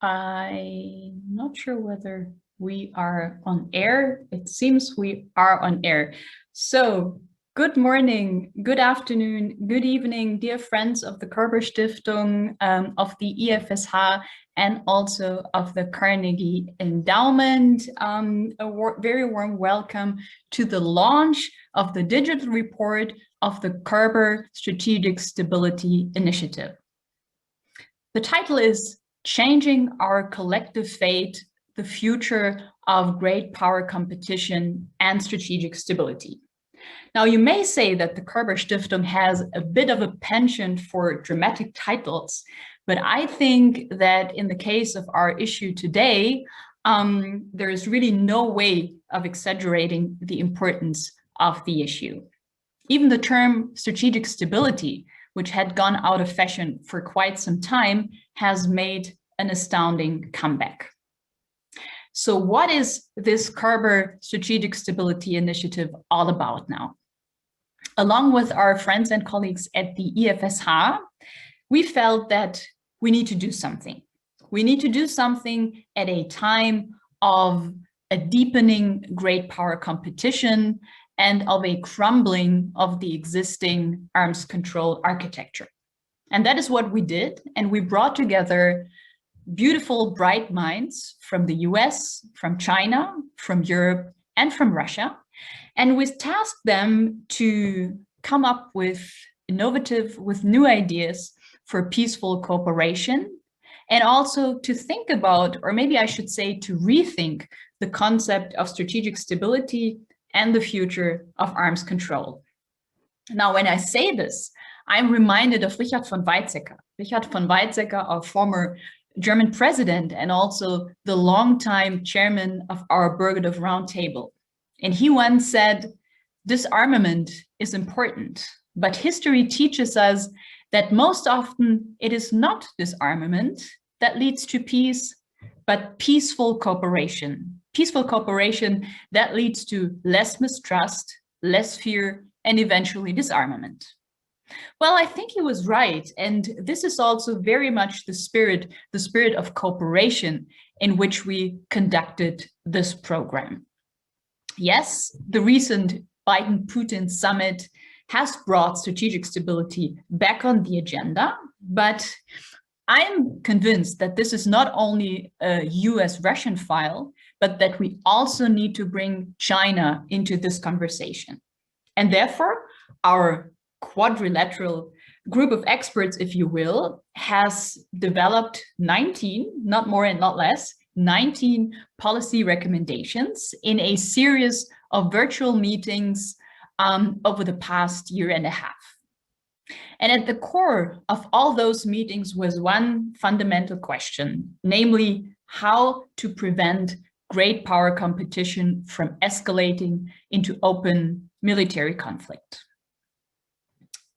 I'm not sure whether we are on air. It seems we are on air. So, good morning, good afternoon, good evening, dear friends of the Körber-Stiftung, of the IFSH, and also of the Carnegie Endowment. Very warm welcome to the launch of the digital report of the Körber Strategic Stability Initiative. The title is Changing Our Collective Fate, the Future of Great Power Competition and Strategic Stability. Now, you may say that the Körber-Stiftung has a bit of a penchant for dramatic titles, but I think that in the case of our issue today, there is really no way of exaggerating the importance of the issue. Even the term strategic stability, which had gone out of fashion for quite some time, has made an astounding comeback. So what is this Körber Strategic Stability Initiative all about now? Along with our friends and colleagues at the IFSH, we felt that we need to do something. We need to do something at a time of a deepening great power competition and of a crumbling of the existing arms control architecture. And that is what we did. And we brought together beautiful, bright minds from the US, from China, from Europe, and from Russia. And we tasked them to come up with new ideas for peaceful cooperation, and also to think about, or maybe I should say to rethink, the concept of strategic stability and the future of arms control. Now, when I say this, I'm reminded of Richard von Weizsäcker. Richard von Weizsäcker, our former German president and also the longtime chairman of our Burgardov Roundtable. And he once said, disarmament is important, but history teaches us that most often it is not disarmament that leads to peace, but peaceful cooperation. Peaceful cooperation that leads to less mistrust, less fear, and eventually disarmament. Well, I think he was right. And this is also very much the spirit of cooperation in which we conducted this program. Yes, the recent Biden-Putin summit has brought strategic stability back on the agenda, but I'm convinced that this is not only a US-Russian file, but that we also need to bring China into this conversation. And therefore, our quadrilateral group of experts, if you will, has developed 19, not more and not less, 19 policy recommendations in a series of virtual meetings over the past year and a half. And at the core of all those meetings was one fundamental question, namely how to prevent great power competition from escalating into open military conflict.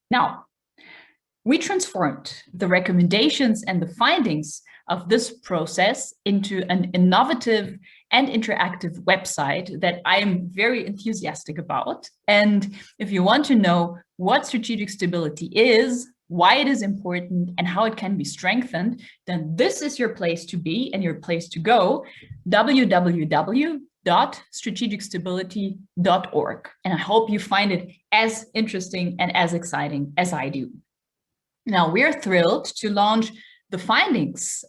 Now, we transformed the recommendations and the findings of this process into an innovative and interactive website that I'm very enthusiastic about. And if you want to know what strategic stability is, why it is important, and how it can be strengthened, then this is your place to be and your place to go, www.strategicstability.org. And I hope you find it as interesting and as exciting as I do. Now, we're thrilled to launch the findings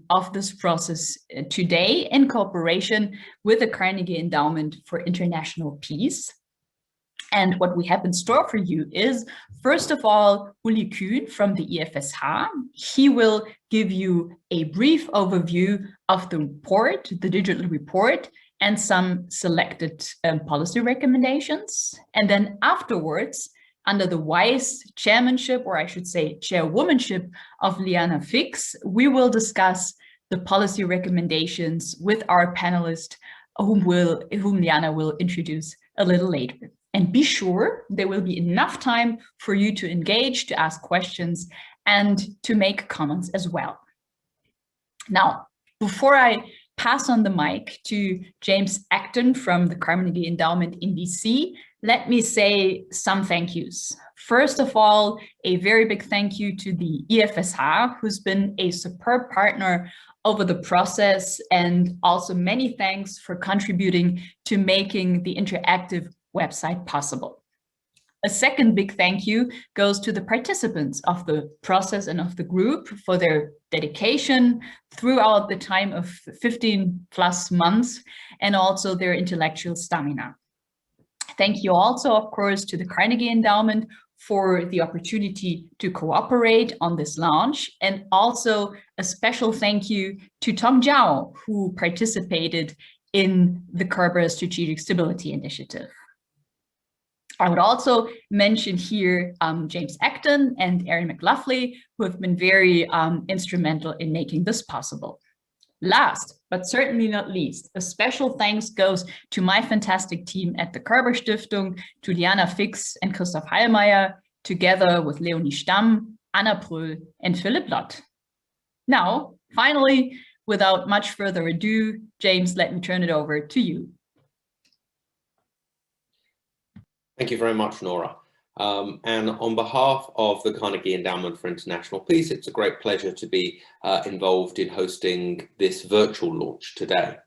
of this process today in cooperation with the Carnegie Endowment for International Peace. And what we have in store for you is, first of all, Uli Kühn from the IFSH. He will give you a brief overview of the report, the digital report, and some selected policy recommendations. And then afterwards, under the wise chairmanship, or I should say chairwomanship of Liana Fix, we will discuss the policy recommendations with our panelist, whom Liana will introduce a little later. And be sure there will be enough time for you to engage, to ask questions, and to make comments as well. Now, before I pass on the mic to James Acton from the Carnegie Endowment in DC, let me say some thank yous. First of all, a very big thank you to the IFSH, who's been a superb partner over the process, and also many thanks for contributing to making the interactive website possible. A second big thank you goes to the participants of the process and of the group for their dedication throughout the time of 15+ months, and also their intellectual stamina. Thank you also, of course, to the Carnegie Endowment for the opportunity to cooperate on this launch, and also a special thank you to Tong, who participated in the Körber Strategic Stability Initiative. I would also mention here James Acton and Erin McLaughlin, who have been very instrumental in making this possible. Last, but certainly not least, a special thanks goes to my fantastic team at the Körber-Stiftung, Juliana Fix and Christoph Heilmeier, together with Leonie Stamm, Anna Pröhl, and Philipp Lott. Now, finally, without much further ado, James, let me turn it over to you. Thank you very much, Nora. And on behalf of the Carnegie Endowment for International Peace, it's a great pleasure to be involved in hosting this virtual launch today.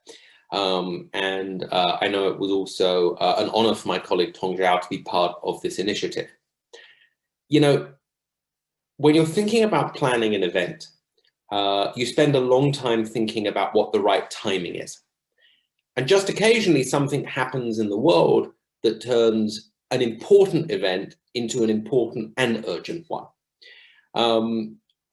I know it was also an honor for my colleague Tong Zhao to be part of this initiative. You know, when you're thinking about planning an event, you spend a long time thinking about what the right timing is. And just occasionally something happens in the world that turns an important event into an important and urgent one.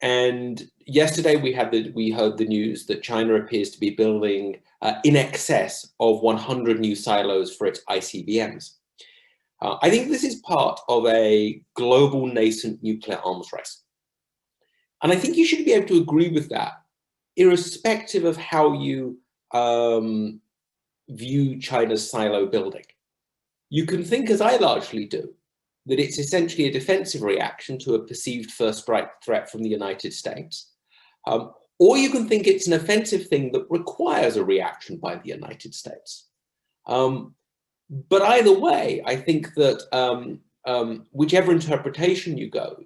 And yesterday we heard the news that China appears to be building in excess of 100 new silos for its ICBMs. I think this is part of a global nascent nuclear arms race. And I think you should be able to agree with that, irrespective of how you view China's silo building. You can think, as I largely do, that it's essentially a defensive reaction to a perceived first strike threat from the United States. Or you can think it's an offensive thing that requires a reaction by the United States. But either way, I think that whichever interpretation you go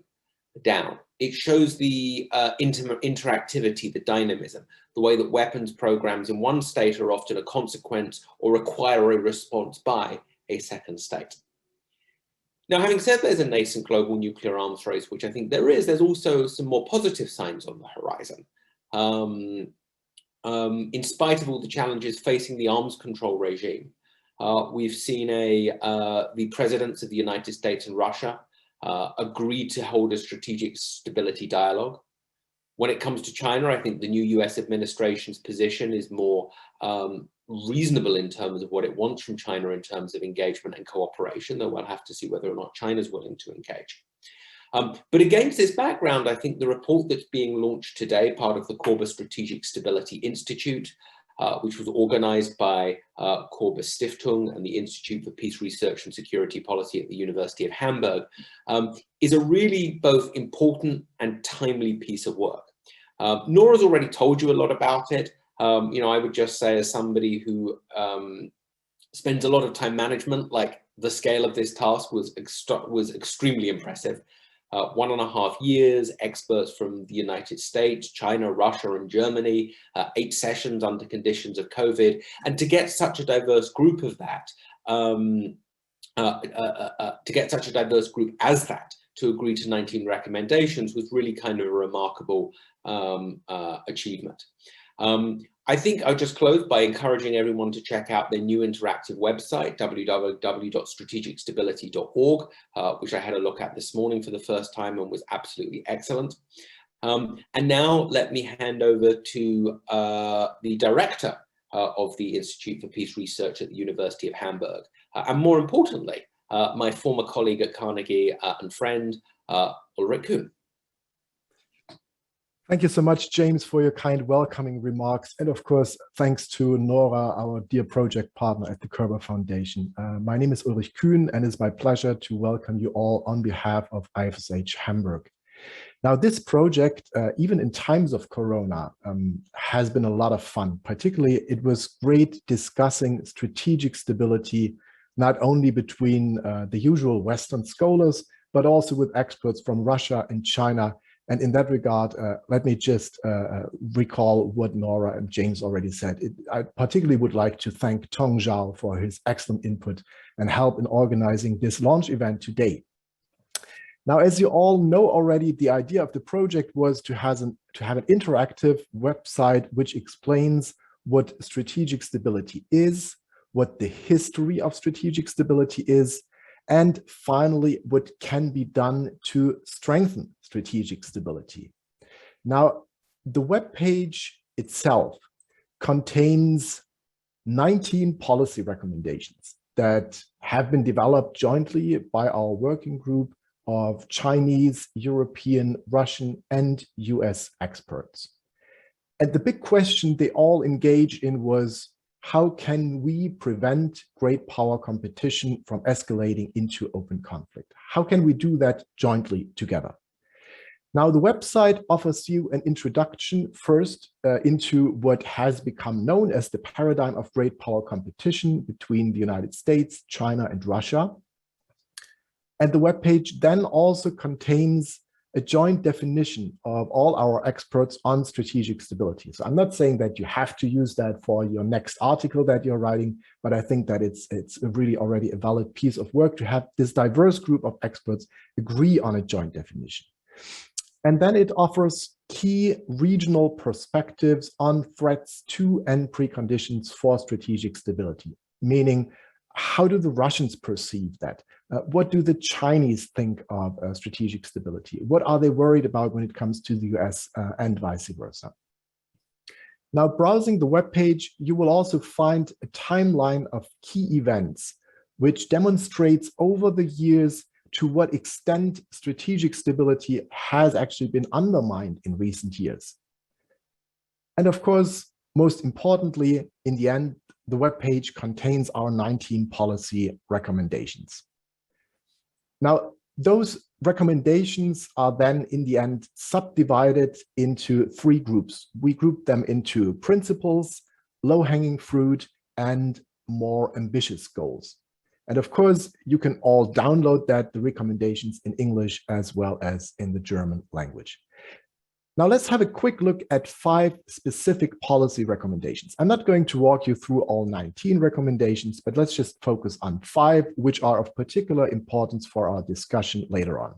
down, it shows the interactivity, the dynamism, the way that weapons programs in one state are often a consequence or require a response by a second state. Now, having said there's a nascent global nuclear arms race, which I think there is, there's also some more positive signs on the horizon. In spite of all the challenges facing the arms control regime, we've seen the presidents of the United States and Russia agreed to hold a strategic stability dialogue. When it comes to China, I think the new US administration's position is more reasonable in terms of what it wants from China in terms of engagement and cooperation, though we'll have to see whether or not China's willing to engage. But against this background, I think the report that's being launched today, part of the Körber Strategic Stability Institute, which was organized by Körber-Stiftung and the Institute for Peace Research and Security Policy at the University of Hamburg, is a really both important and timely piece of work. Nora's already told you a lot about it. You know, I would just say, as somebody who spends a lot of time management, like, the scale of this task was extremely impressive. 1.5 years, experts from the United States, China, Russia, and Germany, 8 sessions under conditions of COVID, and to get such a diverse group of that, to agree to 19 recommendations was really kind of a remarkable achievement. I think I'll just close by encouraging everyone to check out their new interactive website, www.strategicstability.org, which I had a look at this morning for the first time and was absolutely excellent. And now let me hand over to the director of the Institute for Peace Research at the University of Hamburg, and more importantly, my former colleague at Carnegie and friend, Ulrich Kuhn. Thank you so much, James, for your kind welcoming remarks. And of course, thanks to Nora, our dear project partner at the Körber Foundation. My name is Ulrich Kuhn, and it's my pleasure to welcome you all on behalf of IFSH Hamburg. Now, this project, even in times of Corona, has been a lot of fun. Particularly, it was great discussing strategic stability not only between the usual Western scholars, but also with experts from Russia and China. And in that regard, let me just recall what Nora and James already said. I particularly would like to thank Tong Zhao for his excellent input and help in organizing this launch event today. Now, as you all know already, the idea of the project was to have an interactive website which explains what strategic stability is, what the history of strategic stability is, and finally, what can be done to strengthen strategic stability. Now, the web page itself contains 19 policy recommendations that have been developed jointly by our working group of Chinese, European, Russian, and US experts. And the big question they all engaged in was, how can we prevent great power competition from escalating into open conflict? How can we do that jointly together? Now, the website offers you an introduction first into what has become known as the paradigm of great power competition between the United States, China, and Russia. And the webpage then also contains a joint definition of all our experts on strategic stability. So I'm not saying that you have to use that for your next article that you're writing, but I think that it's really already a valid piece of work to have this diverse group of experts agree on a joint definition. And then it offers key regional perspectives on threats to and preconditions for strategic stability, meaning how do the Russians perceive that? What do the Chinese think of strategic stability? What are they worried about when it comes to the US and vice versa? Now, browsing the webpage, you will also find a timeline of key events, which demonstrates over the years to what extent strategic stability has actually been undermined in recent years. And of course, most importantly, in the end, the webpage contains our 19 policy recommendations. Now, those recommendations are then in the end subdivided into 3 groups. We group them into principles, low-hanging fruit, and more ambitious goals. And of course, you can all download the recommendations in English as well as in the German language. Now let's have a quick look at 5 specific policy recommendations. I'm not going to walk you through all 19 recommendations, but let's just focus on 5, which are of particular importance for our discussion later on.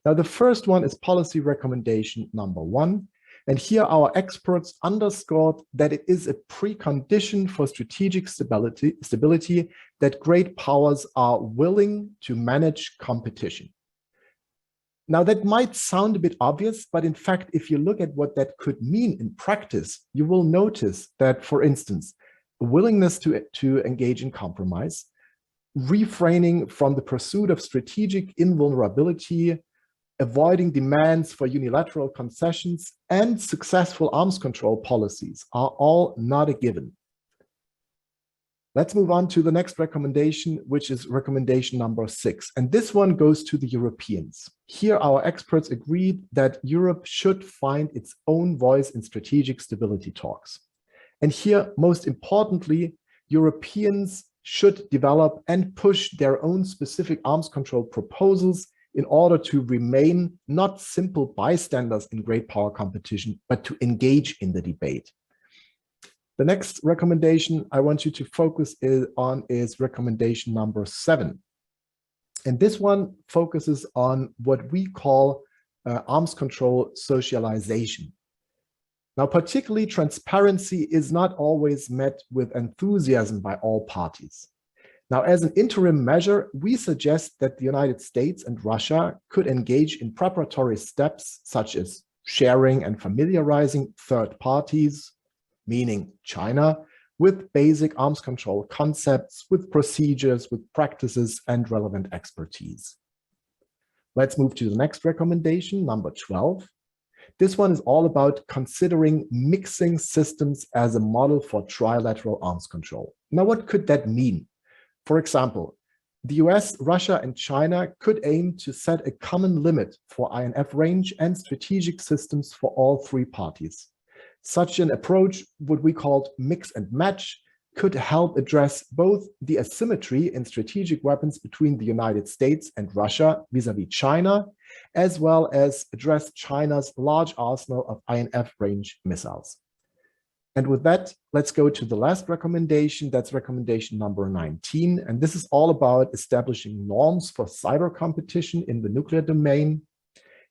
Now, the first one is policy recommendation number 1. And here our experts underscored that it is a precondition for strategic stability that great powers are willing to manage competition. Now, that might sound a bit obvious, but in fact, if you look at what that could mean in practice, you will notice that, for instance, a willingness to engage in compromise, refraining from the pursuit of strategic invulnerability, avoiding demands for unilateral concessions, and successful arms control policies are all not a given. Let's move on to the next recommendation, which is recommendation number 6. And this one goes to the Europeans. Here, our experts agreed that Europe should find its own voice in strategic stability talks. And here, most importantly, Europeans should develop and push their own specific arms control proposals in order to remain not simple bystanders in great power competition, but to engage in the debate. The next recommendation I want you to focus on is recommendation number 7. And this one focuses on what we call arms control socialization. Now, particularly transparency is not always met with enthusiasm by all parties. Now, as an interim measure, we suggest that the United States and Russia could engage in preparatory steps such as sharing and familiarizing third parties, meaning China, with basic arms control concepts, with procedures, with practices, and relevant expertise. Let's move to the next recommendation, number 12. This one is all about considering mixing systems as a model for trilateral arms control. Now, what could that mean? For example, the US, Russia, and China could aim to set a common limit for INF range and strategic systems for all 3 parties. Such an approach would be called mix and match, could help address both the asymmetry in strategic weapons between the United States and Russia vis-à-vis China, as well as address China's large arsenal of INF range missiles. And with that, let's go to the last recommendation. That's recommendation number 19. And this is all about establishing norms for cyber competition in the nuclear domain.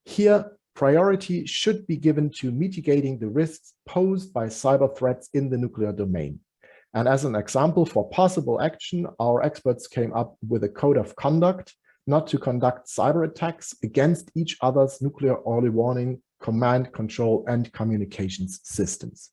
Here, priority should be given to mitigating the risks posed by cyber threats in the nuclear domain. And as an example for possible action, our experts came up with a code of conduct not to conduct cyber attacks against each other's nuclear early warning, command, control, and communications systems.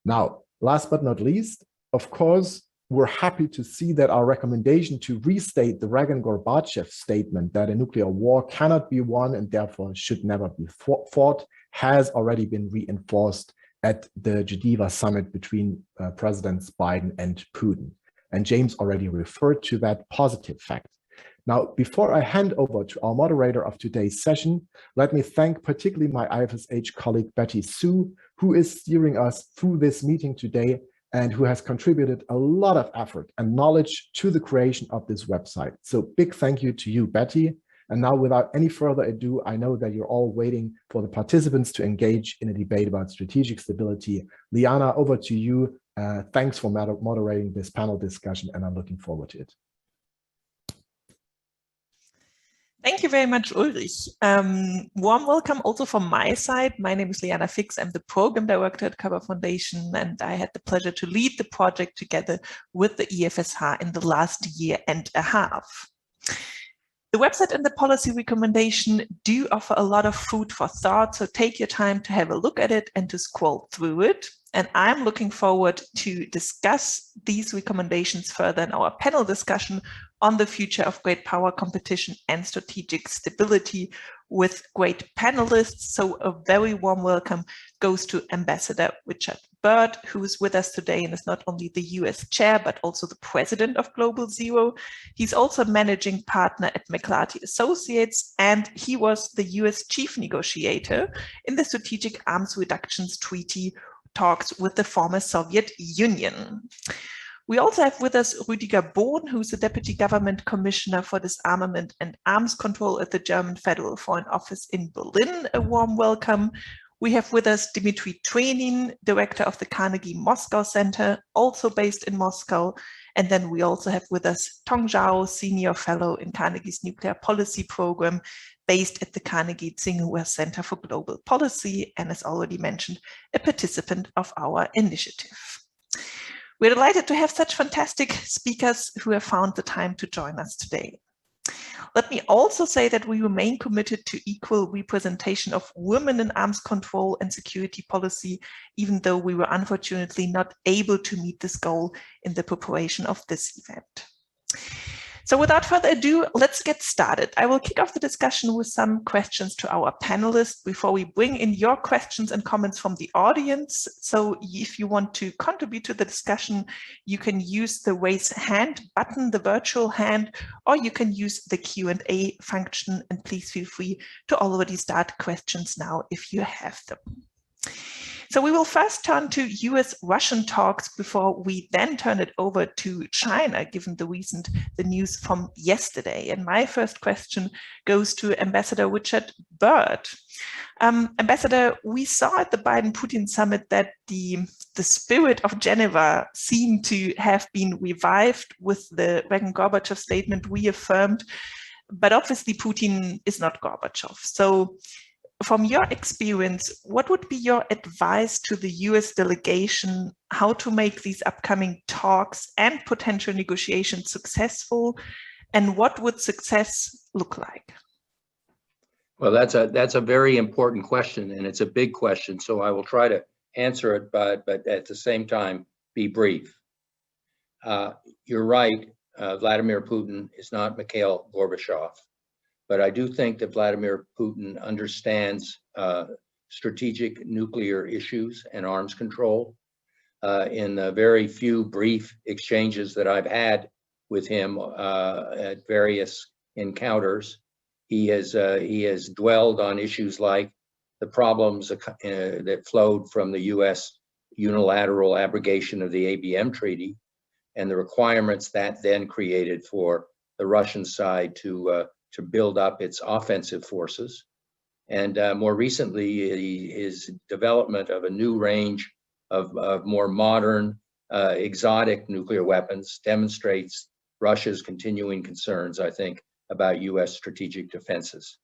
Now, last but not least, of course, we're happy to see that our recommendation to restate the Reagan-Gorbachev statement that a nuclear war cannot be won and therefore should never be fought has already been reinforced at the Geneva summit between Presidents Biden and Putin. And James already referred to that positive fact. Now, before I hand over to our moderator of today's session, let me thank particularly my IFSH colleague, Betty Sue, who is steering us through this meeting today and who has contributed a lot of effort and knowledge to the creation of this website. So big thank you to you, Betty. And now, without any further ado, I know that you're all waiting for the participants to engage in a debate about strategic stability. Liana, over to you. Thanks for moderating this panel discussion, and I'm looking forward to it. Thank you very much, Ulrich. Warm welcome also from my side. My name is Liana Fix. I'm the program director at Körber Foundation, and I had the pleasure to lead the project together with the IFSH in the last year and a half. The website and the policy recommendation do offer a lot of food for thought, so take your time to have a look at it and to scroll through it. And I'm looking forward to discuss these recommendations further in our panel discussion on the future of great power competition and strategic stability with great panelists. So a very warm welcome goes to Ambassador Richard Burt, who is with us today and is not only the US chair, but also the president of Global Zero. He's also managing partner at McClarty Associates, and he was the US chief negotiator in the Strategic Arms Reductions Treaty talks with the former Soviet Union. We also have with us Rüdiger Bohn, who's the Deputy Government Commissioner for Disarmament and Arms Control at the German Federal Foreign Office in Berlin. A warm welcome. We have with us Dmitri Trenin, Director of the Carnegie-Moscow Center, also based in Moscow. And then we also have with us Tong Zhao, Senior Fellow in Carnegie's Nuclear Policy Program, based at the Carnegie-Tsinghua-Center for Global Policy, and as already mentioned, a participant of our initiative. We're delighted to have such fantastic speakers who have found the time to join us today. Let me also say that we remain committed to equal representation of women in arms control and security policy, even though we were unfortunately not able to meet this goal in the preparation of this event. So without further ado, let's get started. I will kick off the discussion with some questions to our panelists before we bring in your questions and comments from the audience. So if you want to contribute to the discussion, you can use the raise hand button, the virtual hand, or you can use the Q&A function, and please feel free to already start questions now if you have them. So we will first turn to US-Russian talks before we then turn it over to China, given the news from yesterday. And my first question goes to Ambassador Richard Burt. Ambassador, we saw at the Biden-Putin summit that the spirit of Geneva seemed to have been revived with the Reagan-Gorbachev statement reaffirmed, but obviously Putin is not Gorbachev. So from your experience, what would be your advice to the US delegation how to make these upcoming talks and potential negotiations successful? And what would success look like? Well, that's a very important question, and it's a big question. So I will try to answer it, but at the same time, be brief. You're right, Vladimir Putin is not Mikhail Gorbachev. But I do think that Vladimir Putin understands strategic nuclear issues and arms control. In the very few brief exchanges that I've had with him at various encounters, he has dwelled on issues like the problems that flowed from the unilateral abrogation of the ABM Treaty and the requirements that then created for the Russian side to build up its offensive forces. And more recently, his development of a new range of more modern, exotic nuclear weapons demonstrates Russia's continuing concerns, I think, about US strategic defenses.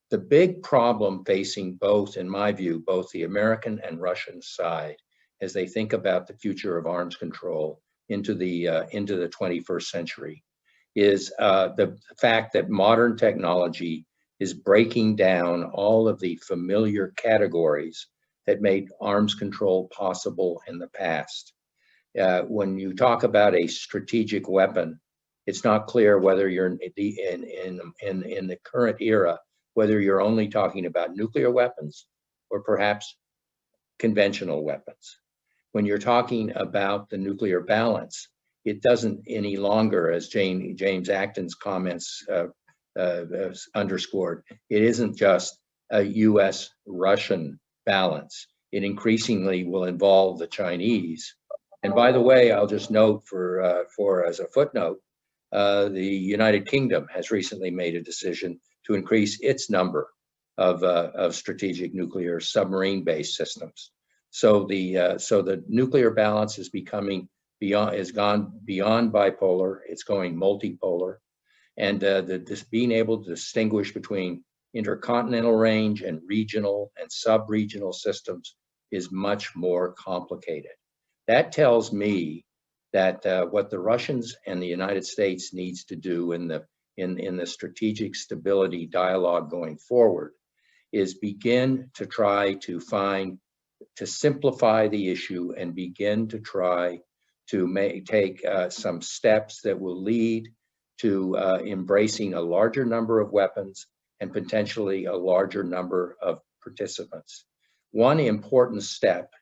The big problem facing both, in my view, both the American and Russian side, as they think about the future of arms control into the 21st century, is the fact that modern technology is breaking down all of the familiar categories that made arms control possible in the past. When you talk about a strategic weapon, it's not clear whether you're in the current era, whether you're only talking about nuclear weapons or perhaps conventional weapons. When you're talking about the nuclear balance, it doesn't any longer, as James Acton's comments underscored, it isn't just a US-Russian balance. It increasingly will involve the Chinese. And by the way, I'll just note for as a footnote, the United Kingdom has recently made a decision to increase its number of strategic nuclear submarine-based systems. So the nuclear balance is becoming gone beyond bipolar. It's going multipolar, and this being able to distinguish between intercontinental range and regional and sub-regional systems is much more complicated. That tells me that what the Russians and the United States needs to do in the strategic stability dialogue going forward is begin to try to simplify the issue and begin to try to take some steps that will lead to embracing a larger number of weapons and potentially a larger number of participants. One important step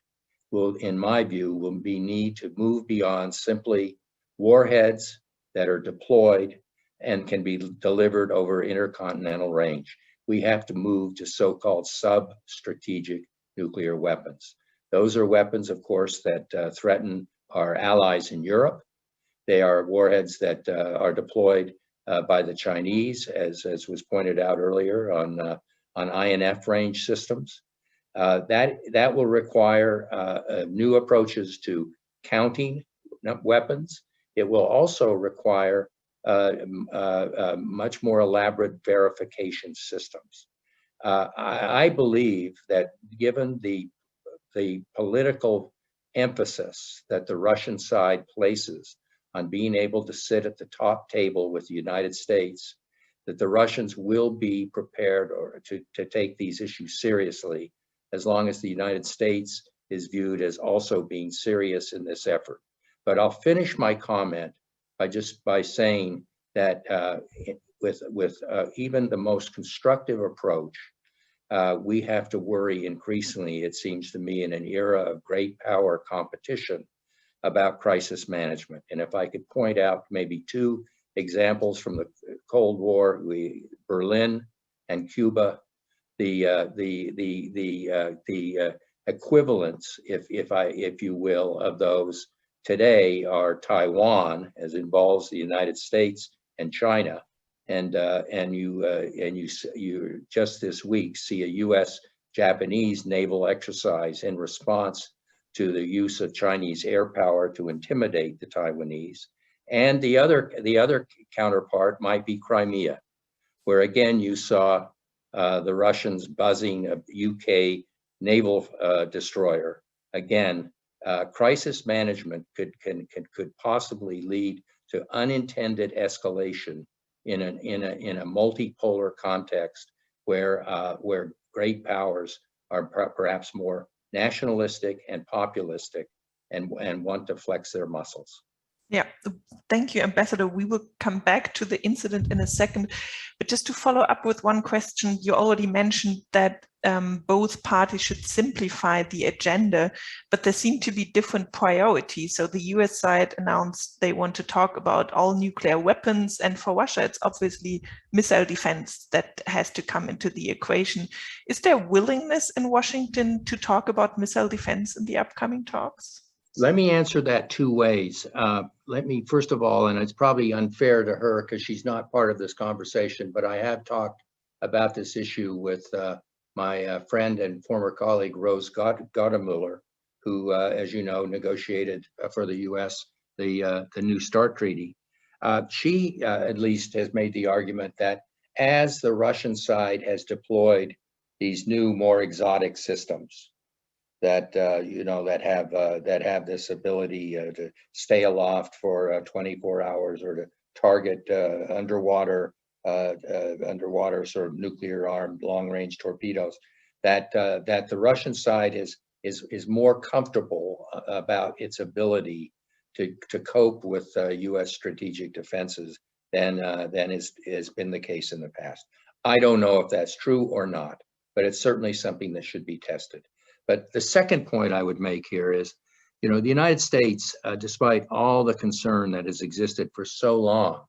will, in my view, will be need to move beyond simply warheads that are deployed and can be delivered over intercontinental range. We have to move to so-called sub-strategic nuclear weapons. Those are weapons, of course, that threaten our allies in Europe. They are warheads that are deployed by the Chinese, as was pointed out earlier, on INF range systems. That will require new approaches to counting weapons. It will also require much more elaborate verification systems. I believe that given the political emphasis that the Russian side places on being able to sit at the top table with the United States, that the Russians will be prepared to take these issues seriously, as long as the United States is viewed as also being serious in this effort. But I'll finish my comment by saying that with even the most constructive approach, we have to worry increasingly, it seems to me, in an era of great power competition about crisis management. And if I could point out maybe two examples from the Cold War, Berlin and Cuba, the equivalents, if you will, of those today are Taiwan, as involves the United States and China, and you just this week see a U.S.-Japanese naval exercise in response to the use of Chinese air power to intimidate the Taiwanese. And the other counterpart might be Crimea, where again you saw the Russians buzzing a UK naval destroyer. Again, crisis management could possibly lead to unintended escalation in a multipolar context where great powers are perhaps more nationalistic and populistic and want to flex their muscles. Yeah, thank you, Ambassador. We will come back to the incident in a second, but just to follow up with one question, you already mentioned that both parties should simplify the agenda, but there seem to be different priorities. So the US side announced they want to talk about all nuclear weapons, and for Russia, it's obviously missile defense that has to come into the equation. Is there willingness in Washington to talk about missile defense in the upcoming talks? Let me answer that two ways. Let me, first of all, and it's probably unfair to her because she's not part of this conversation, but I have talked about this issue with my friend and former colleague, Rose Gottemuller, who, as you know, negotiated for the US the New START Treaty. She, at least, has made the argument that as the Russian side has deployed these new, more exotic systems, that that have this ability to stay aloft for 24 hours or to target underwater sort of nuclear armed long range torpedoes, that the Russian side is more comfortable about its ability to cope with U.S. strategic defenses than has been the case in the past. I don't know if that's true or not, but it's certainly something that should be tested. But the second point I would make here is, the United States, despite all the concern that has existed for so long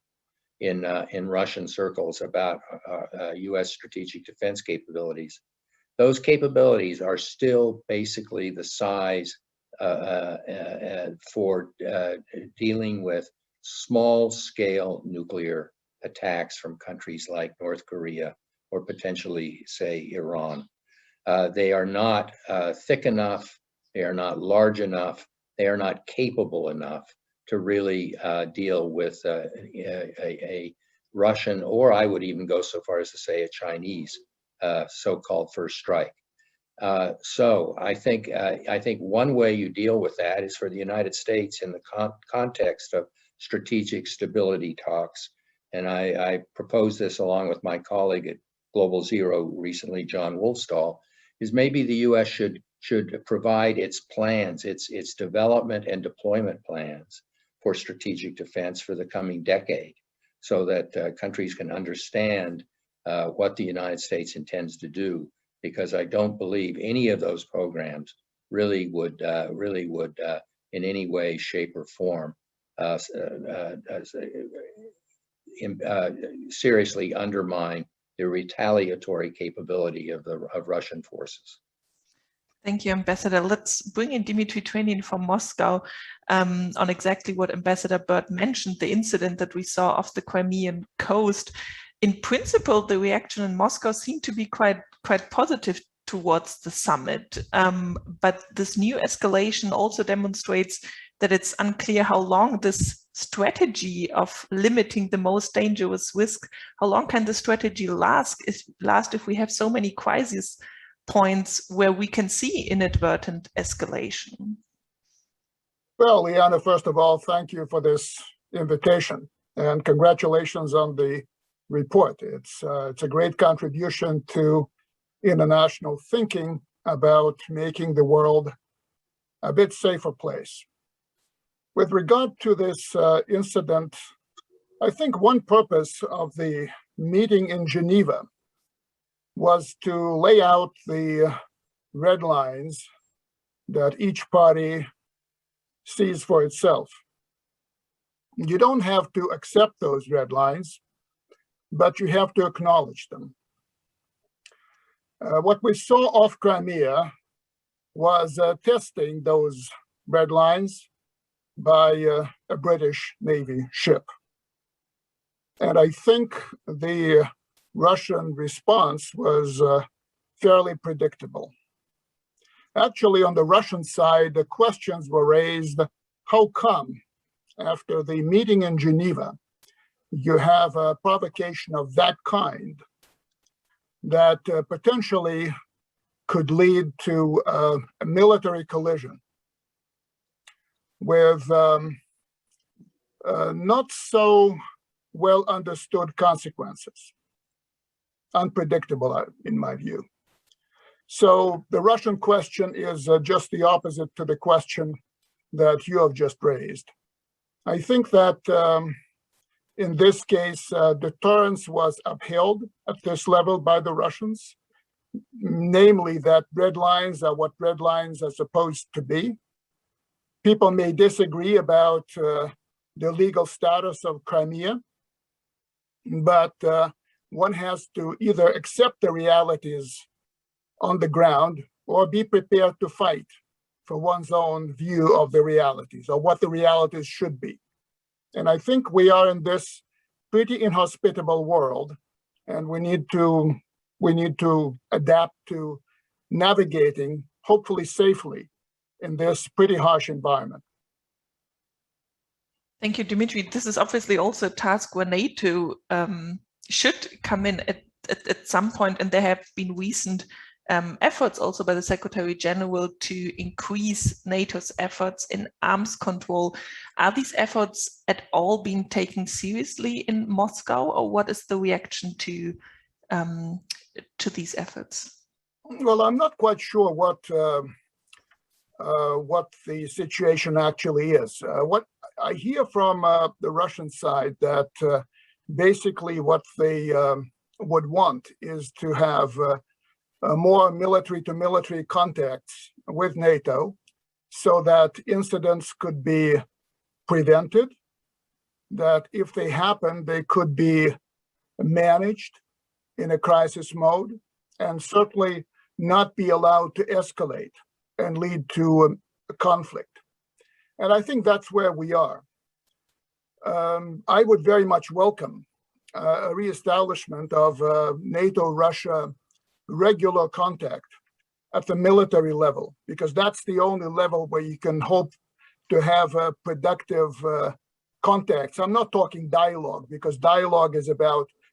in Russian circles about U.S. strategic defense capabilities, those capabilities are still basically the size for dealing with small-scale nuclear attacks from countries like North Korea or potentially, say, Iran. They are not thick enough, they are not large enough, they are not capable enough to really deal with a Russian, or I would even go so far as to say a Chinese so-called first strike. So I think one way you deal with that is for the United States in the context of strategic stability talks. And I proposed this along with my colleague at Global Zero recently, John Wolfstall, is maybe the U.S. should provide its plans, its development and deployment plans for strategic defense for the coming decade, so that countries can understand what the United States intends to do. Because I don't believe any of those programs really would in any way, shape, or form seriously undermine the retaliatory capability of Russian forces. Thank you, Ambassador. Let's bring in Dmitri Trenin from Moscow on exactly what Ambassador Burt mentioned, the incident that we saw off the Crimean coast. In principle, the reaction in Moscow seemed to be quite positive towards the summit. But this new escalation also demonstrates that it's unclear how long this strategy of limiting the most dangerous risk, how long can the strategy last if we have so many crisis points where we can see inadvertent escalation? Well, Liana, first of all, thank you for this invitation and congratulations on the report. It's a great contribution to international thinking about making the world a bit safer place. With regard to this incident, I think one purpose of the meeting in Geneva was to lay out the red lines that each party sees for itself. You don't have to accept those red lines, but you have to acknowledge them. What we saw off Crimea was testing those red lines by a British Navy ship. And I think the Russian response was fairly predictable. Actually, on the Russian side, the questions were raised, how come after the meeting in Geneva, you have a provocation of that kind that potentially could lead to a military collision with not so well understood consequences, unpredictable in my view. So the Russian question is just the opposite to the question that you have just raised. I think that in this case, deterrence was upheld at this level by the Russians, namely that red lines are what red lines are supposed to be. People may disagree about the legal status of Crimea, but one has to either accept the realities on the ground or be prepared to fight for one's own view of the realities or what the realities should be. And I think we are in this pretty inhospitable world, and we need to adapt to navigating, hopefully safely, in this pretty harsh environment. Thank you, Dmitri. This is obviously also a task where NATO should come in at some point, and there have been recent efforts also by the Secretary General to increase NATO's efforts in arms control. Are these efforts at all being taken seriously in Moscow, or what is the reaction to these efforts? Well, I'm not quite sure what the situation actually is. What I hear from the Russian side that basically what they would want is to have more military-to-military contacts with NATO so that incidents could be prevented, that if they happen, they could be managed in a crisis mode, and certainly not be allowed to escalate and lead to a conflict. And I think that's where we are. I would very much welcome a reestablishment of NATO-Russia regular contact at the military level, because that's the only level where you can hope to have productive contacts. I'm not talking dialogue, because dialogue is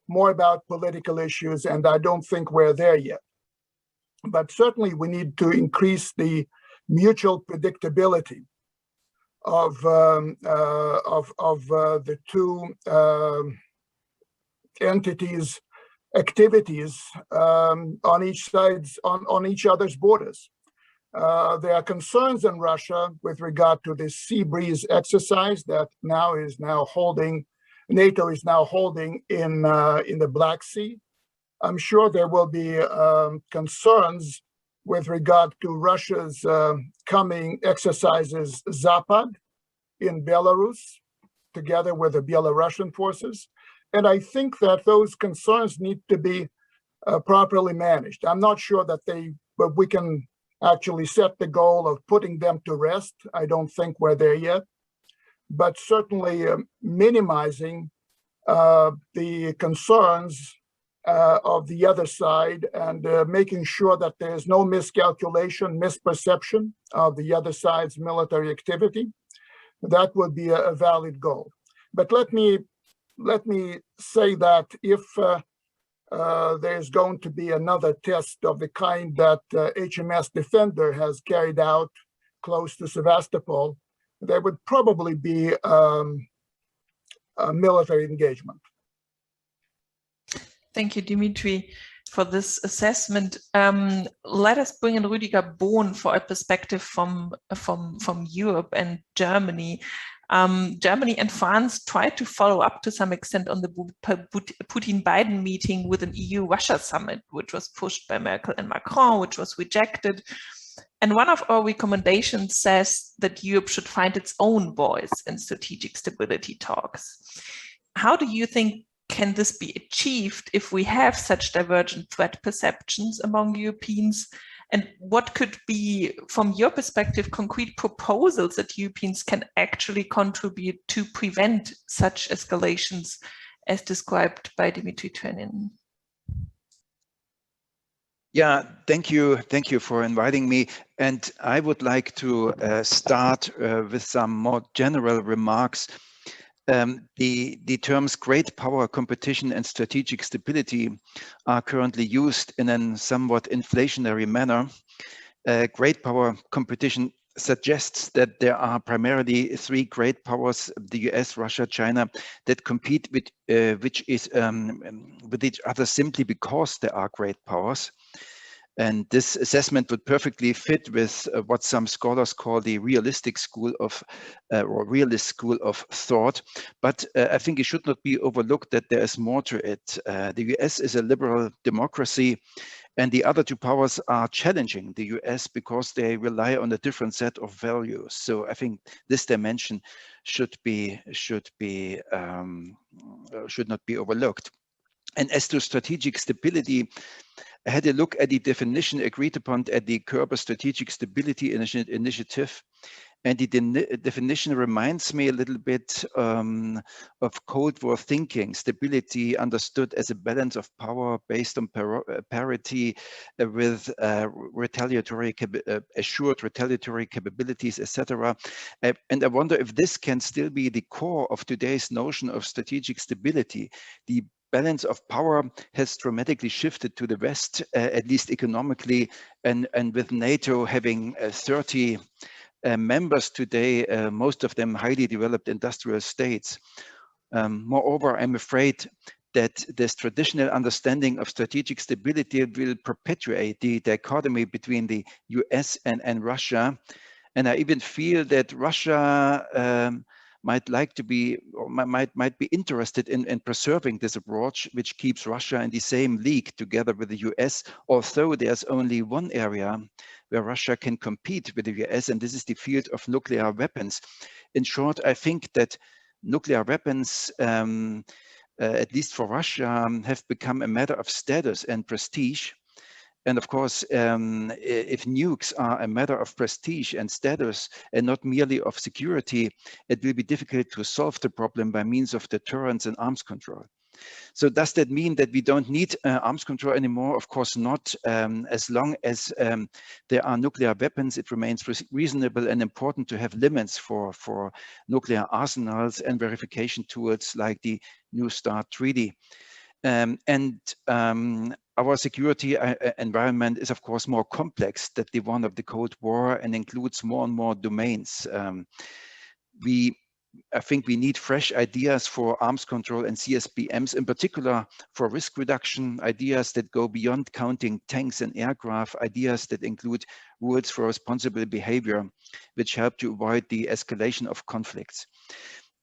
more about political issues, and I don't think we're there yet. But certainly we need to increase the mutual predictability of the two entities' activities on each other's borders. There are concerns in Russia with regard to this sea breeze exercise that NATO is now holding in the Black Sea. I'm sure there will be concerns with regard to Russia's coming exercises Zapad in Belarus, together with the Belarusian forces. And I think that those concerns need to be properly managed. I'm not sure that but we can actually set the goal of putting them to rest. I don't think we're there yet, but certainly minimizing the concerns of the other side and making sure that there's no miscalculation, misperception of the other side's military activity. That would be a valid goal. But let me say that if there's going to be another test of the kind that HMS Defender has carried out close to Sevastopol, there would probably be a military engagement. Thank you, Dmitri, for this assessment. Let us bring in Rüdiger Bohn for a perspective from Europe and Germany. Germany and France tried to follow up to some extent on the Putin-Biden meeting with an EU-Russia summit, which was pushed by Merkel and Macron, which was rejected. And one of our recommendations says that Europe should find its own voice in strategic stability talks. How do you think can this be achieved if we have such divergent threat perceptions among Europeans? And what could be, from your perspective, concrete proposals that Europeans can actually contribute to prevent such escalations as described by Dmitri Trenin? Yeah, thank you. Thank you for inviting me. And I would like to start with some more general remarks. The terms great power, competition, and strategic stability are currently used in a somewhat inflationary manner. Great power competition suggests that there are primarily three great powers, the US, Russia, China, that compete with each other simply because there are great powers. And this assessment would perfectly fit with what some scholars call the realistic school of, or realist school of thought. But I think it should not be overlooked that there is more to it. The US is a liberal democracy, and the other two powers are challenging the US because they rely on a different set of values. So I think this dimension should not be overlooked. And as to strategic stability, I had a look at the definition agreed upon at the Körber Strategic Stability Initiative. And the definition reminds me a little bit of Cold War thinking, stability understood as a balance of power based on parity with assured retaliatory capabilities, etc. And I wonder if this can still be the core of today's notion of strategic stability. The balance of power has dramatically shifted to the West, at least economically, and with NATO having 30 members today, most of them highly developed industrial states. Moreover, I'm afraid that this traditional understanding of strategic stability will perpetuate the dichotomy between the US and Russia. And I even feel that Russia might like to be, or might be interested in preserving this approach, which keeps Russia in the same league together with the US, although there's only one area where Russia can compete with the US, and this is the field of nuclear weapons. In short, I think that nuclear weapons, at least for Russia, have become a matter of status and prestige. And of course, if nukes are a matter of prestige and status and not merely of security, it will be difficult to solve the problem by means of deterrence and arms control. So does that mean that we don't need arms control anymore? Of course not. As long as there are nuclear weapons, it remains reasonable and important to have limits for nuclear arsenals and verification tools like the New START Treaty. Our security environment is, of course, more complex than the one of the Cold War and includes more and more domains. I think we need fresh ideas for arms control and CSBMs, in particular for risk reduction, ideas that go beyond counting tanks and aircraft, ideas that include rules for responsible behavior, which help to avoid the escalation of conflicts.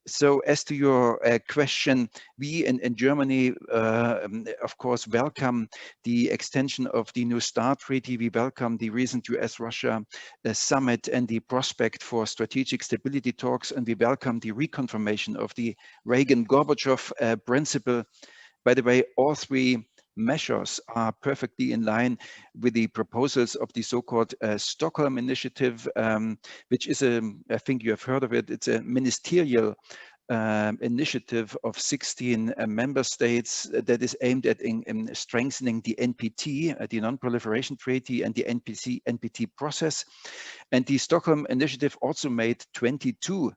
So as to your question, we in Germany, of course, welcome the extension of the New START Treaty. We welcome the recent US-Russia summit and the prospect for strategic stability talks, and we welcome the reconfirmation of the Reagan-Gorbachev principle. By the way, all three measures are perfectly in line with the proposals of the so-called Stockholm Initiative, which is I think you have heard of it, it's a ministerial initiative of 16 member states that is aimed at in strengthening the NPT, the Non-Proliferation Treaty, and the NPT process. And the Stockholm Initiative also made 22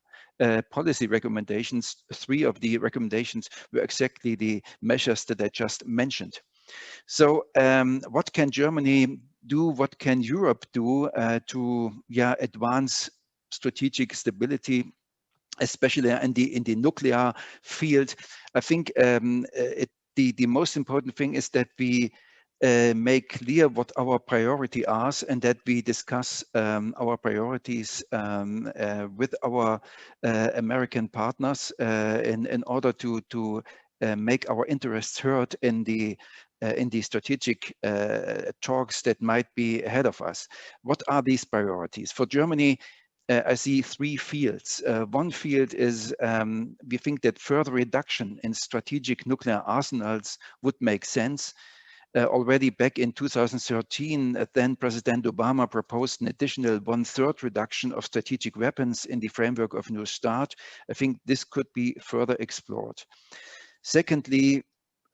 policy recommendations. 3 of the recommendations were exactly the measures that I just mentioned. So what can Germany do? What can Europe do to advance strategic stability, especially in the nuclear field? I think the most important thing is that we make clear what our priority are and that we discuss our priorities with our American partners in order to make our interests heard in the strategic talks that might be ahead of us. What are these priorities? For Germany, I see 3 fields. One field is we think that further reduction in strategic nuclear arsenals would make sense. Already back in 2013, then President Obama proposed an additional 1/3 reduction of strategic weapons in the framework of New START. I think this could be further explored. Secondly,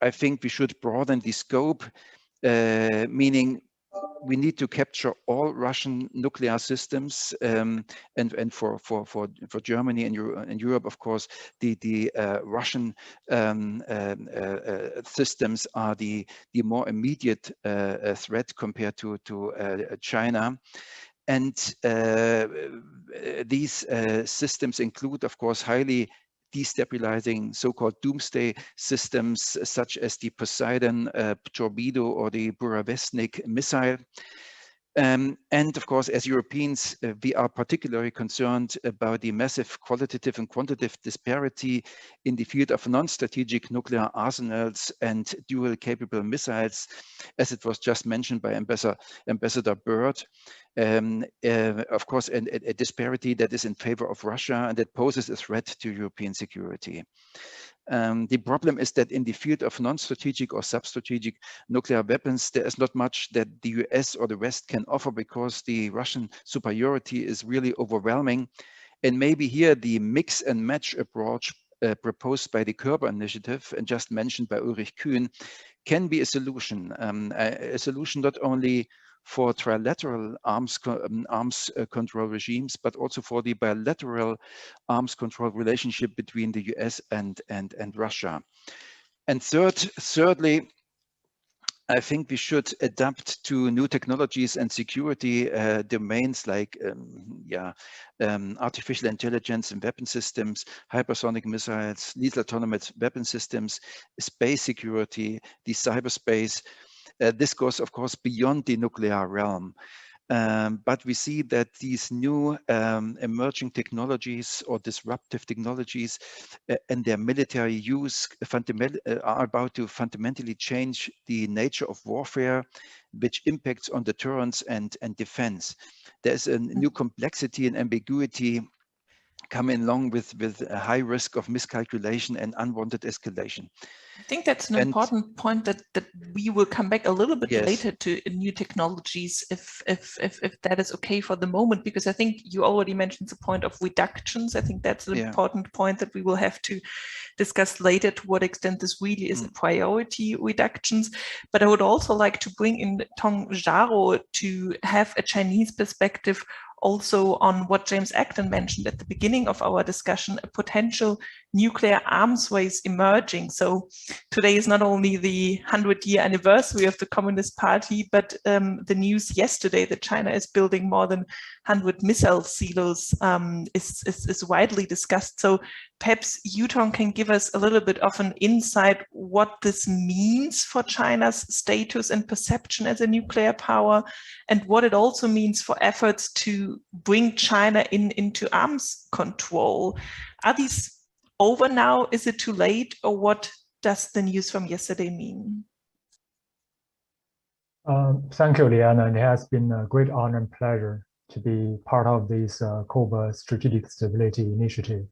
I think we should broaden the scope, meaning we need to capture all Russian nuclear systems, and for Germany and Europe, of course, the Russian systems are the more immediate threat compared to China. And these systems include, of course, highly destabilizing so-called doomsday systems such as the Poseidon torpedo or the Buravestnik missile. And of course, as Europeans, we are particularly concerned about the massive qualitative and quantitative disparity in the field of non-strategic nuclear arsenals and dual-capable missiles, as it was just mentioned by Ambassador Burt. Of course, a disparity that is in favor of Russia and that poses a threat to European security. The problem is that in the field of non-strategic or sub-strategic nuclear weapons, there is not much that the US or the West can offer because the Russian superiority is really overwhelming. And maybe here the mix and match approach proposed by the Körber initiative and just mentioned by Ulrich Kühn can be a solution not only for trilateral arms control regimes, but also for the bilateral arms control relationship between the US and Russia. And thirdly, I think we should adapt to new technologies and security domains like artificial intelligence and weapon systems, hypersonic missiles, lethal autonomous weapon systems, space security, the cyberspace. This goes, of course, beyond the nuclear realm. But we see that these new emerging technologies or disruptive technologies and their military use are about to fundamentally change the nature of warfare, which impacts on deterrence and defense. There's a new complexity and ambiguity coming along with a high risk of miscalculation and unwanted escalation. I think that's an important point that we will come back a little bit later to new technologies, if that is okay for the moment, because I think you already mentioned the point of reductions. I think that's an important point that we will have to discuss later, to what extent this really is a priority, reductions. But I would also like to bring in Tong Zhao to have a Chinese perspective also on what James Acton mentioned at the beginning of our discussion, a potential nuclear arms race emerging. So today is not only the 100-year anniversary of the Communist Party, but the news yesterday that China is building more than 100 missile silos is widely discussed. So perhaps you, Tong, can give us a little bit of an insight what this means for China's status and perception as a nuclear power, and what it also means for efforts to bring China into arms control. Are these over now? Is it too late? Or what does the news from yesterday mean? Thank you, Liana. It has been a great honor and pleasure to be part of this COBA Strategic Stability Initiative.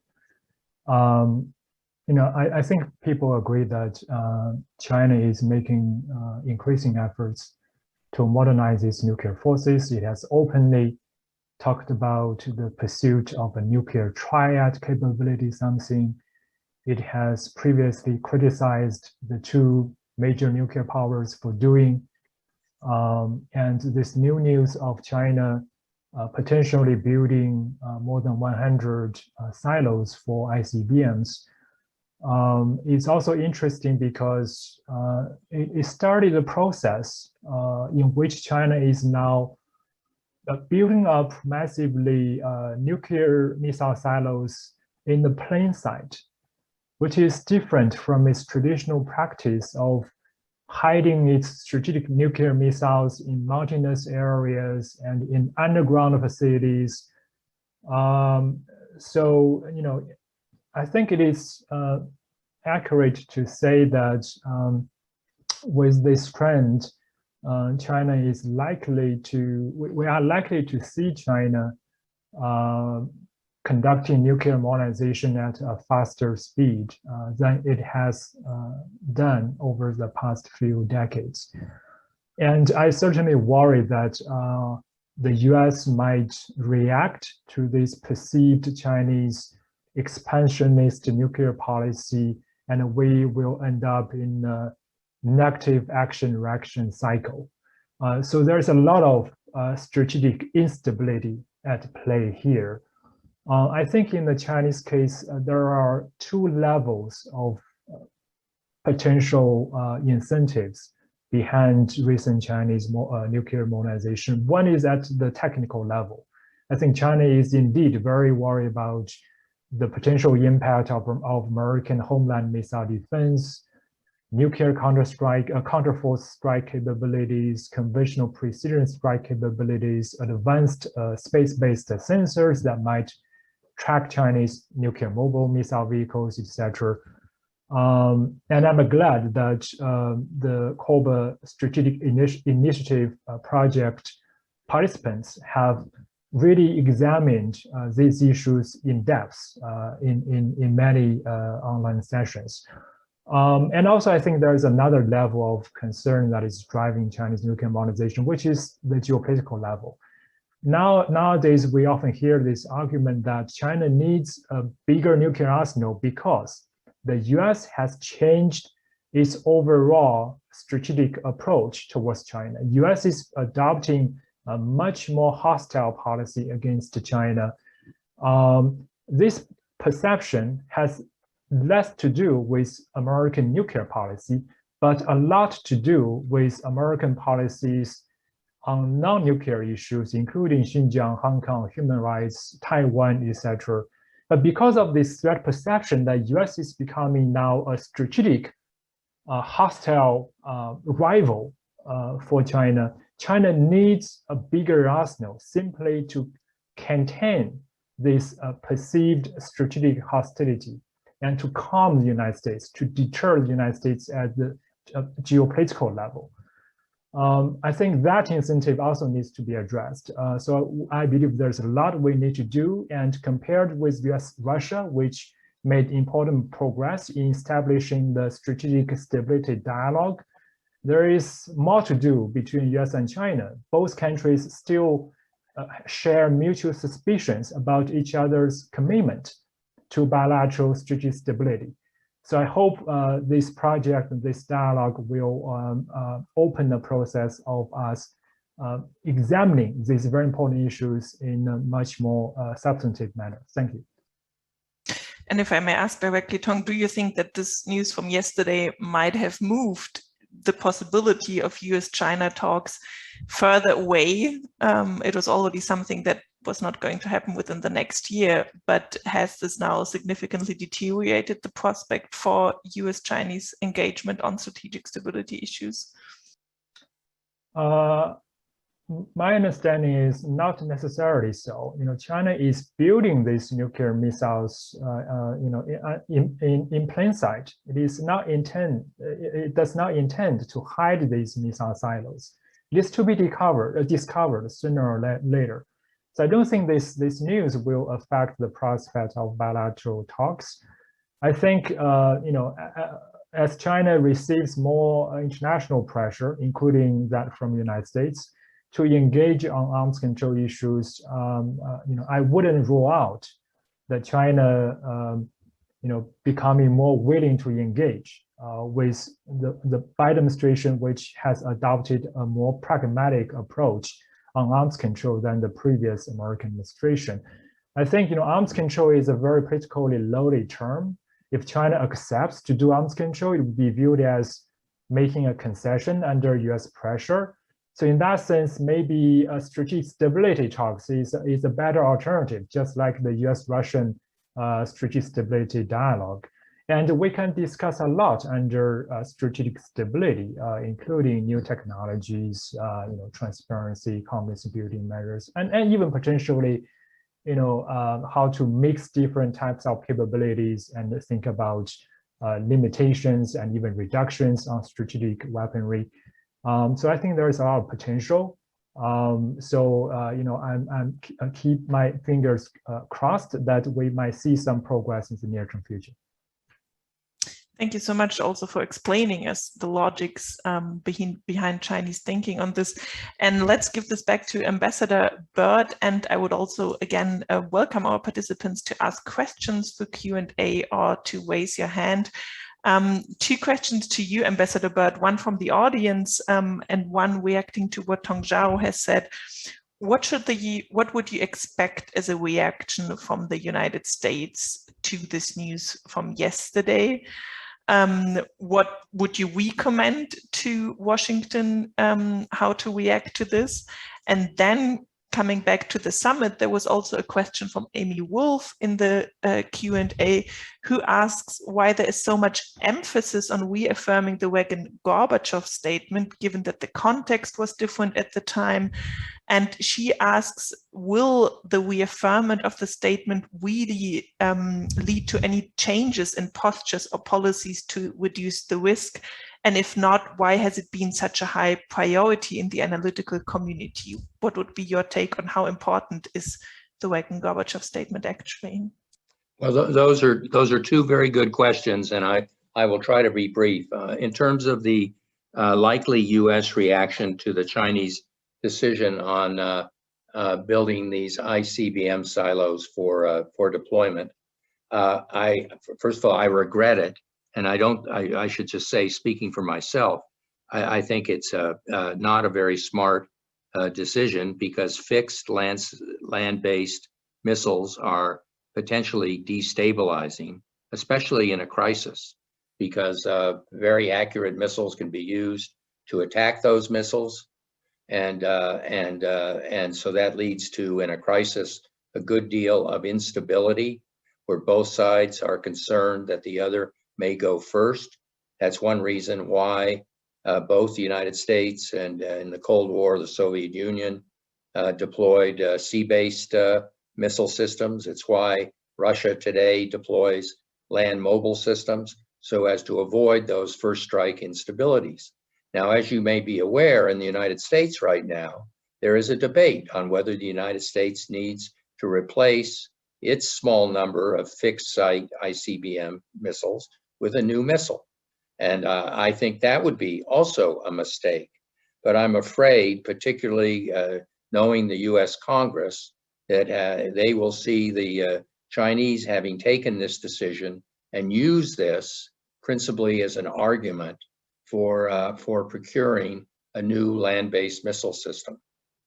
I think people agree that China is making increasing efforts to modernize its nuclear forces. It has openly talked about the pursuit of a nuclear triad capability, something it has previously criticized the two major nuclear powers for doing. And this new news of China potentially building more than 100 silos for ICBMs is also interesting because it started a process in which China is now building up massively nuclear missile silos in the plain sight, which is different from its traditional practice of hiding its strategic nuclear missiles in mountainous areas and in underground facilities. So, I think it is accurate to say that with this trend, China is likely to, we are likely to see China conducting nuclear modernization at a faster speed than it has done over the past few decades. And I certainly worry that the US might react to this perceived Chinese expansionist nuclear policy, and we will end up in a negative action-reaction cycle. So there's a lot of strategic instability at play here. I think in the Chinese case, there are two levels of potential incentives behind recent Chinese nuclear modernization. One is at the technical level. I think China is indeed very worried about the potential impact of American homeland missile defense, nuclear counterforce strike capabilities, conventional precision strike capabilities, advanced space-based sensors that might track Chinese nuclear mobile missile vehicles, etc. And I'm glad that the Körber Strategic Initiative project participants have really examined these issues in depth in many online sessions. And also, I think there is another level of concern that is driving Chinese nuclear modernization, which is the geopolitical level. Nowadays, we often hear this argument that China needs a bigger nuclear arsenal because the US has changed its overall strategic approach towards China. US is adopting a much more hostile policy against China. This perception has less to do with American nuclear policy, but a lot to do with American policies on non-nuclear issues, including Xinjiang, Hong Kong, human rights, Taiwan, etc. But because of this threat perception that US is becoming now a strategic hostile rival for China, China needs a bigger arsenal simply to contain this perceived strategic hostility and to calm the United States, to deter the United States at the geopolitical level. I think that incentive also needs to be addressed. So I believe there's a lot we need to do, and compared with US-Russia, which made important progress in establishing the strategic stability dialogue, there is more to do between US and China. Both countries still share mutual suspicions about each other's commitment to bilateral strategic stability. So I hope this project, this dialogue will open the process of us examining these very important issues in a much more substantive manner. Thank you. And if I may ask directly, Tong, do you think that this news from yesterday might have moved the possibility of US-China talks further away? It was already something that was not going to happen within the next year, but has this now significantly deteriorated the prospect for US-Chinese engagement on strategic stability issues? My understanding is not necessarily so. China is building these nuclear missiles, in plain sight. It does not intend to hide these missile silos. It is to be discovered sooner or later. So I don't think this news will affect the prospect of bilateral talks. I think, as China receives more international pressure, including that from the United States, to engage on arms control issues, I wouldn't rule out that China, becoming more willing to engage with the Biden administration, which has adopted a more pragmatic approach on arms control than the previous American administration. I think, arms control is a very politically loaded term. If China accepts to do arms control, it would be viewed as making a concession under US pressure. So in that sense, maybe a strategic stability talks is a better alternative, just like the US-Russian strategic stability dialogue. And we can discuss a lot under strategic stability, including new technologies, transparency, confidence building measures, and even potentially, how to mix different types of capabilities and think about limitations and even reductions on strategic weaponry. So I think there is a lot of potential. I'm keep my fingers crossed that we might see some progress in the near-term future. Thank you so much also for explaining us the logics behind Chinese thinking on this. And let's give this back to Ambassador Burt. And I would also, again, welcome our participants to ask questions for Q&A or to raise your hand. Two questions to you, Ambassador Burt, one from the audience and one reacting to what Zhao has said. What would you expect as a reaction from the United States to this news from yesterday? What would you recommend to Washington how to react to this? And then coming back to the summit, there was also a question from Amy Wolf in the Q&A, who asks why there is so much emphasis on reaffirming the Reagan-Gorbachev statement, given that the context was different at the time. And she asks, will the reaffirmment of the statement really lead to any changes in postures or policies to reduce the risk? And if not, why has it been such a high priority in the analytical community? What would be your take on how important is the Reagan-Gorbachev statement actually? Well, those are two very good questions, and I will try to be brief. In terms of the likely U.S. reaction to the Chinese decision on building these ICBM silos for deployment, first of all, I regret it. And I should just say, speaking for myself, I think it's not a very smart decision, because fixed land-based missiles are potentially destabilizing, especially in a crisis, because very accurate missiles can be used to attack those missiles. And so that leads to, in a crisis, a good deal of instability, where both sides are concerned that the other may go first. That's one reason why both the United States and in the Cold War, the Soviet Union deployed sea-based missile systems. It's why Russia today deploys land mobile systems, so as to avoid those first strike instabilities. Now, as you may be aware, in the United States right now, there is a debate on whether the United States needs to replace its small number of fixed site ICBM missiles with a new missile. And I think that would be also a mistake. But I'm afraid, particularly knowing the US Congress, that they will see the Chinese having taken this decision and use this principally as an argument for procuring a new land-based missile system.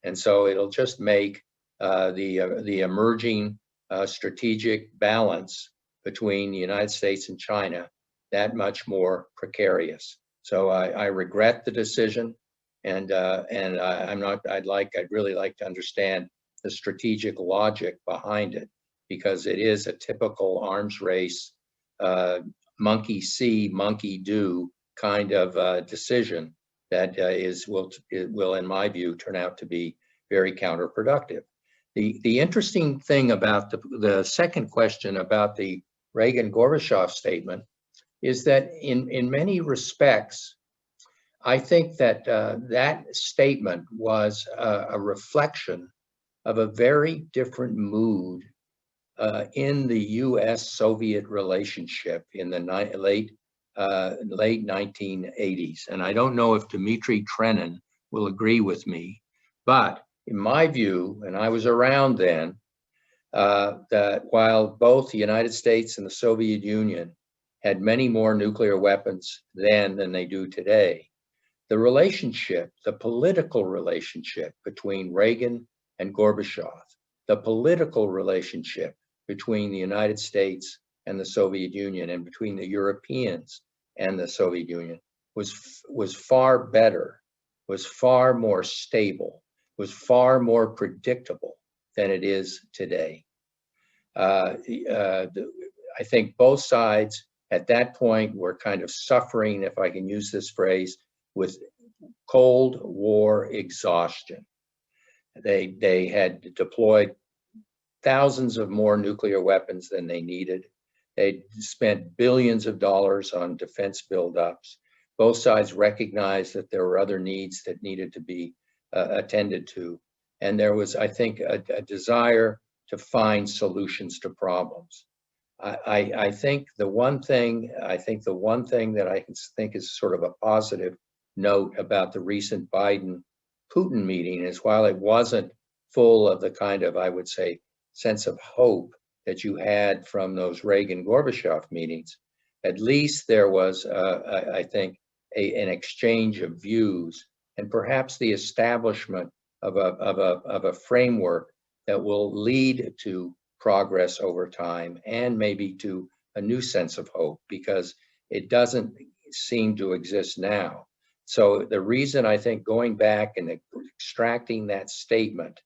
And so it'll just make the emerging strategic balance between the United States and China that much more precarious. So I regret the decision, and I'd really like to understand the strategic logic behind it, because it is a typical arms race, monkey see, monkey do kind of decision that will, in my view, turn out to be very counterproductive. The interesting thing about the second question about the Reagan-Gorbachev statement is that in many respects, I think that that statement was a reflection of a very different mood in the US-Soviet relationship in the late 1980s. And I don't know if Dmitri Trenin will agree with me, but in my view, and I was around then, that while both the United States and the Soviet Union had many more nuclear weapons then than they do today, the relationship, the political relationship between Reagan and Gorbachev, the political relationship between the United States and the Soviet Union, and between the Europeans and the Soviet Union was far better, was far more stable, was far more predictable than it is today. I think both sides at that point were kind of suffering, if I can use this phrase, with Cold War exhaustion. They had deployed thousands of more nuclear weapons than they needed. They spent billions of dollars on defense buildups. Both sides recognized that there were other needs that needed to be attended to. And there was, I think, a desire to find solutions to problems. I think the one thing that I can think is sort of a positive note about the recent Biden-Putin meeting is, while it wasn't full of the kind of, I would say, sense of hope that you had from those Reagan-Gorbachev meetings, at least there was, I think, an exchange of views, and perhaps the establishment of a framework that will lead to progress over time, and maybe to a new sense of hope, because it doesn't seem to exist now. So the reason I think going back and extracting that statement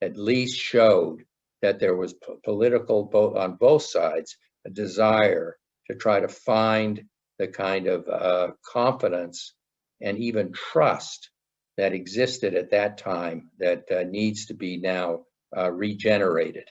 at least showed that there was political, on both sides, a desire to try to find the kind of confidence and even trust that existed at that time that needs to be now regenerated.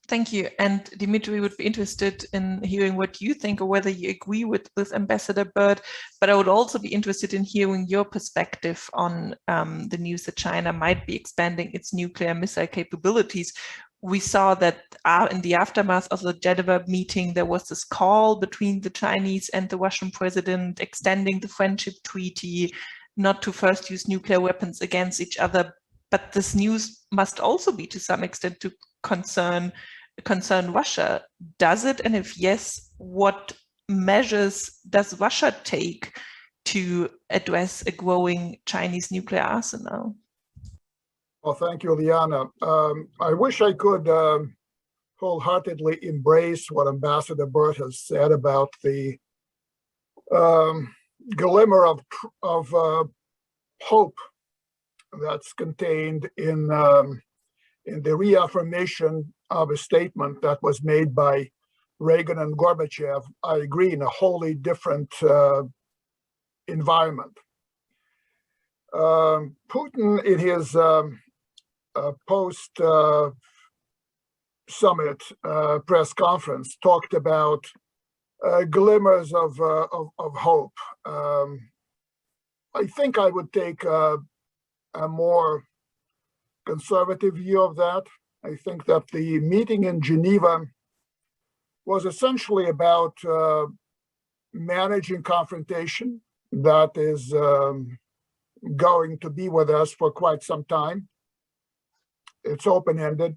Thank you. And Dmitri, would be interested in hearing what you think or whether you agree with Ambassador Burt, but I would also be interested in hearing your perspective on the news that China might be expanding its nuclear missile capabilities. We saw that in the aftermath of the Geneva meeting, there was this call between the Chinese and the Russian president extending the friendship treaty, not to first use nuclear weapons against each other. But this news must also be to some extent to concern Russia. Does it? And if yes, what measures does Russia take to address a growing Chinese nuclear arsenal? Well, thank you, Liana. I wish I could wholeheartedly embrace what Ambassador Burt has said about the glimmer of hope that's contained in the reaffirmation of a statement that was made by Reagan and Gorbachev. I agree, in a wholly different environment. Putin, in his post-summit press conference, talked about glimmers of hope. I think I would take a more conservative view of that. I think that the meeting in Geneva was essentially about managing confrontation that is going to be with us for quite some time. It's open-ended.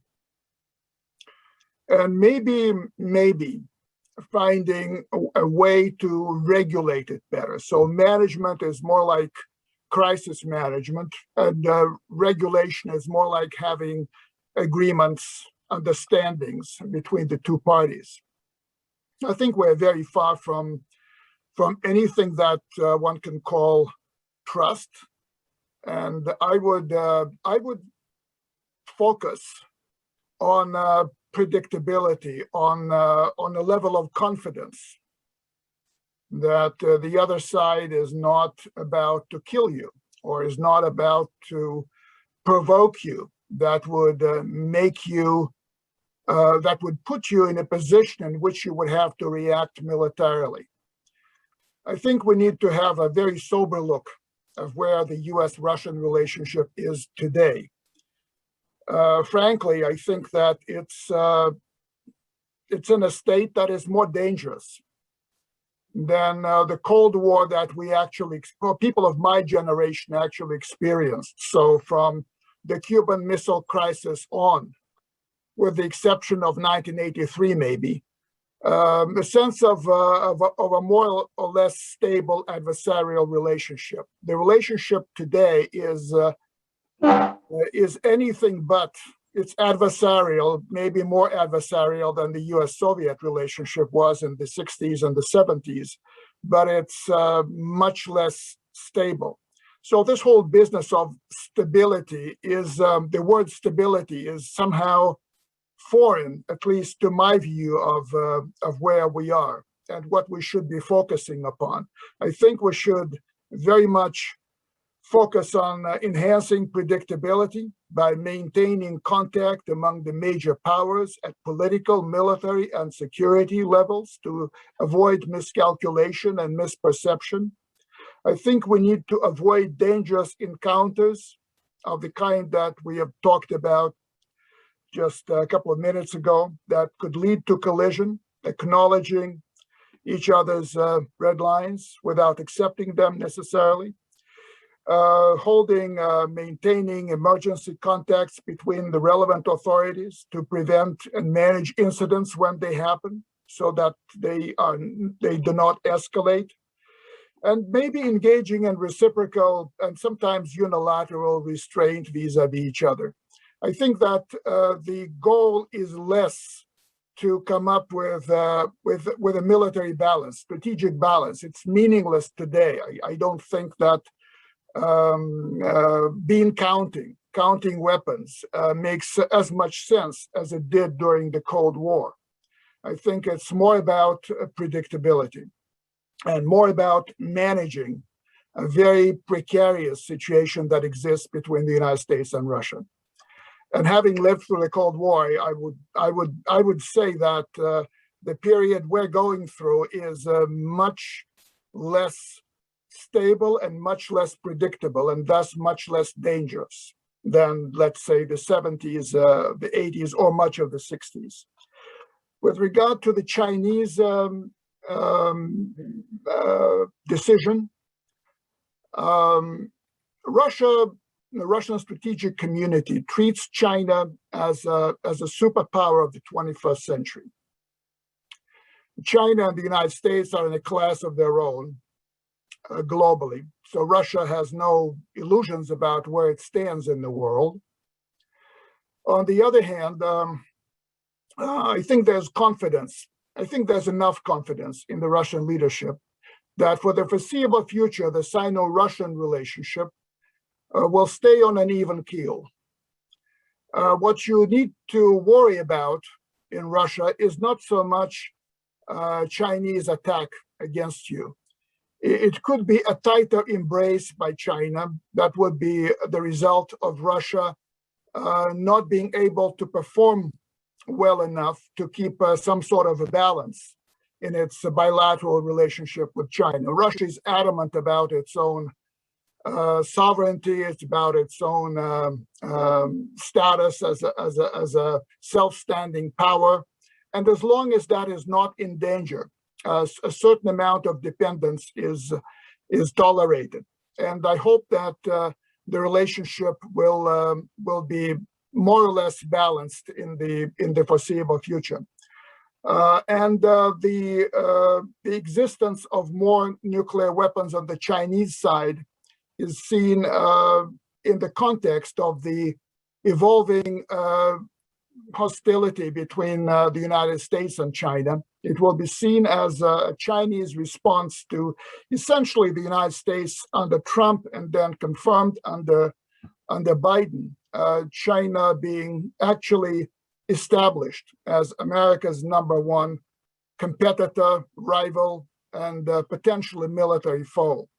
And maybe finding a way to regulate it better. So management is more like crisis management, and regulation is more like having agreements, understandings between the two parties. I think we're very far from anything that one can call trust, and I would focus on predictability, on a level of confidence that the other side is not about to kill you, or is not about to provoke you, that would make you, that would put you in a position in which you would have to react militarily. I think we need to have a very sober look of where the US-Russian relationship is today. Frankly, I think that it's in a state that is more dangerous than the Cold War that we actually, well, people of my generation actually experienced. So from the Cuban Missile Crisis on, with the exception of 1983 maybe, a sense of a more or less stable adversarial relationship. The relationship today is anything but. It's adversarial, maybe more adversarial than the US-Soviet relationship was in the 60s and the 70s, but it's much less stable. So this whole business of stability is, the word stability is somehow foreign, at least to my view of where we are and what we should be focusing upon. I think we should very much focus on enhancing predictability by maintaining contact among the major powers at political, military, and security levels to avoid miscalculation and misperception. I think we need to avoid dangerous encounters of the kind that we have talked about just a couple of minutes ago that could lead to collision, acknowledging each other's red lines without accepting them necessarily. Maintaining emergency contacts between the relevant authorities to prevent and manage incidents when they happen, so that they do not escalate, and maybe engaging in reciprocal and sometimes unilateral restraint vis-a-vis each other. I think that the goal is less to come up with a military balance, strategic balance. It's meaningless today. I don't think that bean counting counting weapons makes as much sense as it did during the Cold War. I think it's more about predictability and more about managing a very precarious situation that exists between the United States and Russia. And having lived through the Cold War, I would say that the period we're going through is much less stable and much less predictable, and thus much less dangerous than, let's say, the 70s, the 80s, or much of the 60s. With regard to the Chinese decision, the Russian strategic community treats China as a superpower of the 21st century. China and the United States are in a class of their own globally. So Russia has no illusions about where it stands in the world. On the other hand, I think there's confidence. I think there's enough confidence in the Russian leadership that for the foreseeable future, the Sino-Russian relationship will stay on an even keel. What you need to worry about in Russia is not so much Chinese attack against you. It could be a tighter embrace by China that would be the result of Russia not being able to perform well enough to keep some sort of a balance in its bilateral relationship with China. Russia is adamant about its own sovereignty. It's about its own status as a self-standing power. And as long as that is not in danger, a certain amount of dependence is tolerated. And I hope that the relationship will be more or less balanced in the foreseeable future. The existence of more nuclear weapons on the Chinese side is seen in the context of the evolving hostility between the United States and China. It will be seen as a Chinese response to essentially the United States under Trump and then confirmed under Biden, China being actually established as America's #1 competitor, rival, and potentially military foe.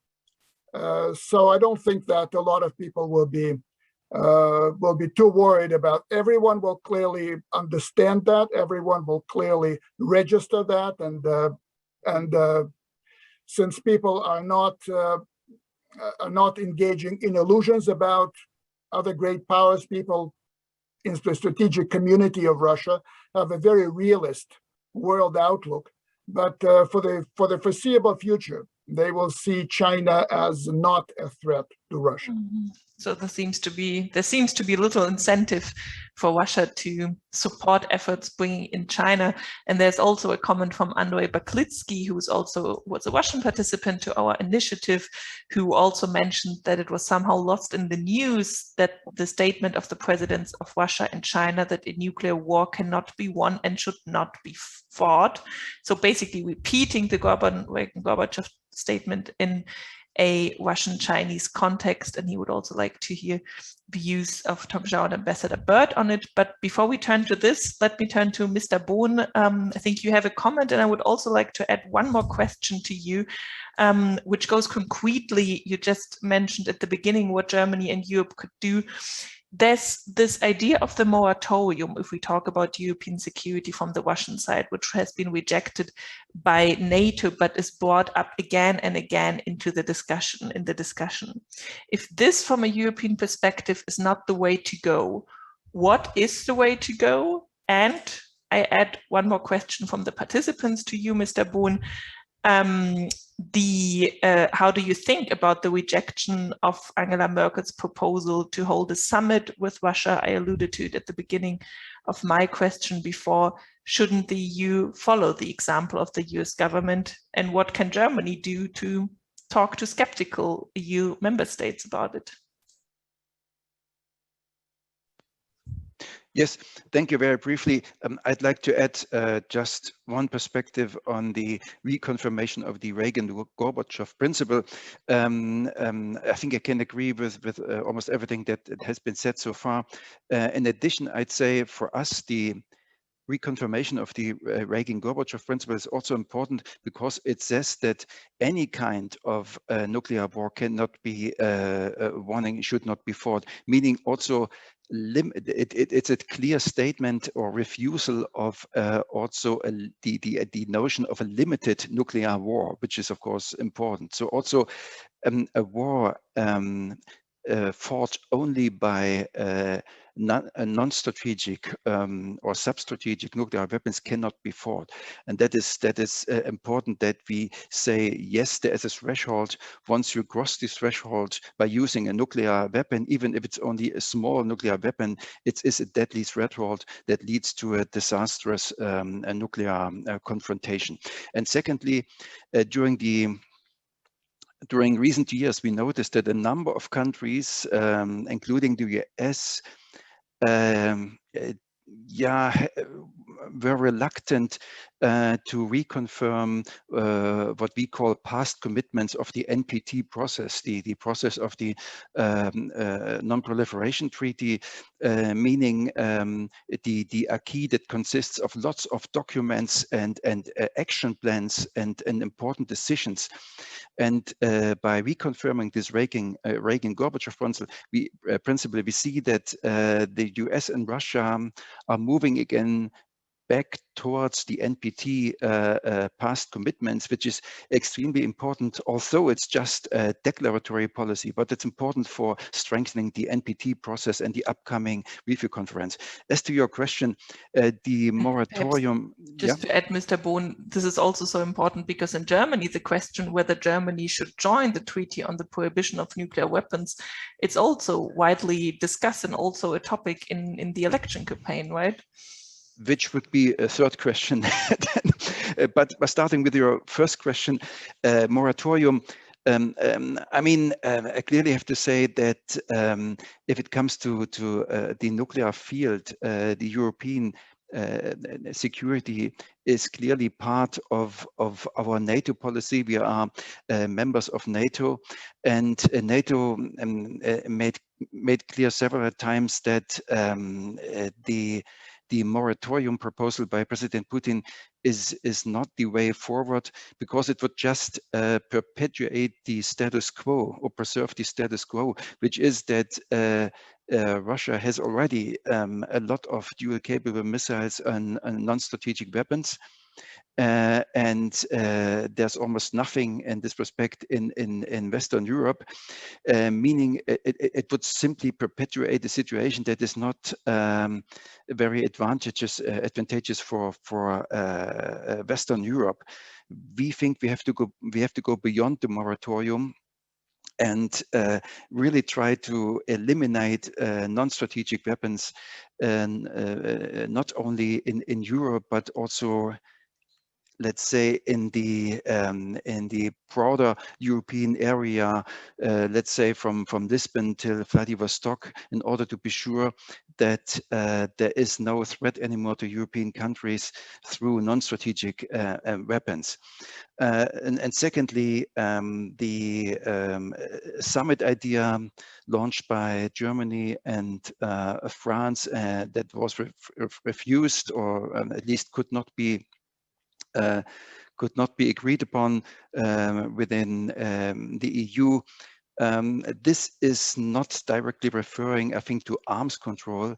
So I don't think that a lot of people will be too worried about. Everyone will clearly understand that. Everyone will clearly register that, and since people are not engaging in illusions about other great powers, people in the strategic community of Russia have a very realist world outlook. But for the foreseeable future, they will see China as not a threat to Russia. Mm-hmm. So there seems to be little incentive for Russia to support efforts bringing in China. And there's also a comment from Andrei Baklitsky, who was a Russian participant to our initiative, who also mentioned that it was somehow lost in the news that the statement of the presidents of Russia and China that a nuclear war cannot be won and should not be fought. So basically repeating the Gorbachev statement in a Russian-Chinese context, and he would also like to hear views of Zhao and Ambassador Burt on it. But before we turn to this, let me turn to Mr. Bohn. I think you have a comment, and I would also like to add one more question to you, which goes concretely. You just mentioned at the beginning what Germany and Europe could do. There's this idea of the moratorium, if we talk about European security from the Russian side, which has been rejected by NATO, but is brought up again and again into the discussion. If this, from a European perspective, is not the way to go, what is the way to go? And I add one more question from the participants to you, Mr. Bohn. How do you think about the rejection of Angela Merkel's proposal to hold a summit with Russia? I alluded to it at the beginning of my question before. Shouldn't the EU follow the example of the US government? And what can Germany do to talk to skeptical EU member states about it? Yes, thank you. Very briefly, I'd like to add just one perspective on the reconfirmation of the Reagan-Gorbachev principle. I think I can agree with almost everything that has been said so far. In addition, I'd say for us, the reconfirmation of the Reagan-Gorbachev principle is also important because it says that any kind of nuclear war cannot be warning, should not be fought, meaning also it's a clear statement or refusal of also the notion of a limited nuclear war, which is of course important. So also a war fought only by non-strategic or sub-strategic nuclear weapons cannot be fought, and that is important that we say yes, there is a threshold. Once you cross this threshold by using a nuclear weapon, even if it's only a small nuclear weapon, it is a deadly threshold that leads to a disastrous nuclear confrontation. And secondly, during recent years, we noticed that a number of countries, including the US, were reluctant to reconfirm what we call past commitments of the NPT process, the process of the Non-Proliferation Treaty, meaning the acquis that consists of lots of documents and action plans and important decisions. And by reconfirming this Reagan-Gorbachev principle, we see that the US and Russia are moving again back towards the NPT past commitments, which is extremely important, although it's just a declaratory policy, but it's important for strengthening the NPT process and the upcoming review conference. As to your question, the moratorium... Just to add, Mr. Bohn, this is also so important because in Germany, the question whether Germany should join the Treaty on the Prohibition of Nuclear Weapons, it's also widely discussed and also a topic in the election campaign, right? Which would be a third question. But starting with your first question, moratorium, I mean, I clearly have to say that if it comes to the nuclear field, the European security is clearly part of our NATO policy. We are members of NATO, and NATO made clear several times that the moratorium proposal by President Putin is not the way forward, because it would just perpetuate the status quo or preserve the status quo, which is that Russia has already a lot of dual capable missiles and non-strategic weapons. And there's almost nothing in this respect in Western Europe, meaning it would simply perpetuate a situation that is not very advantageous for Western Europe. We think we have to go beyond the moratorium and really try to eliminate non-strategic weapons, not only in Europe but also, let's say, in the broader European area, let's say from Lisbon till Vladivostok, in order to be sure that there is no threat anymore to European countries through non-strategic weapons. And secondly, the summit idea launched by Germany and France that was refused, or at least could not be agreed upon within the EU. This is not directly referring, I think, to arms control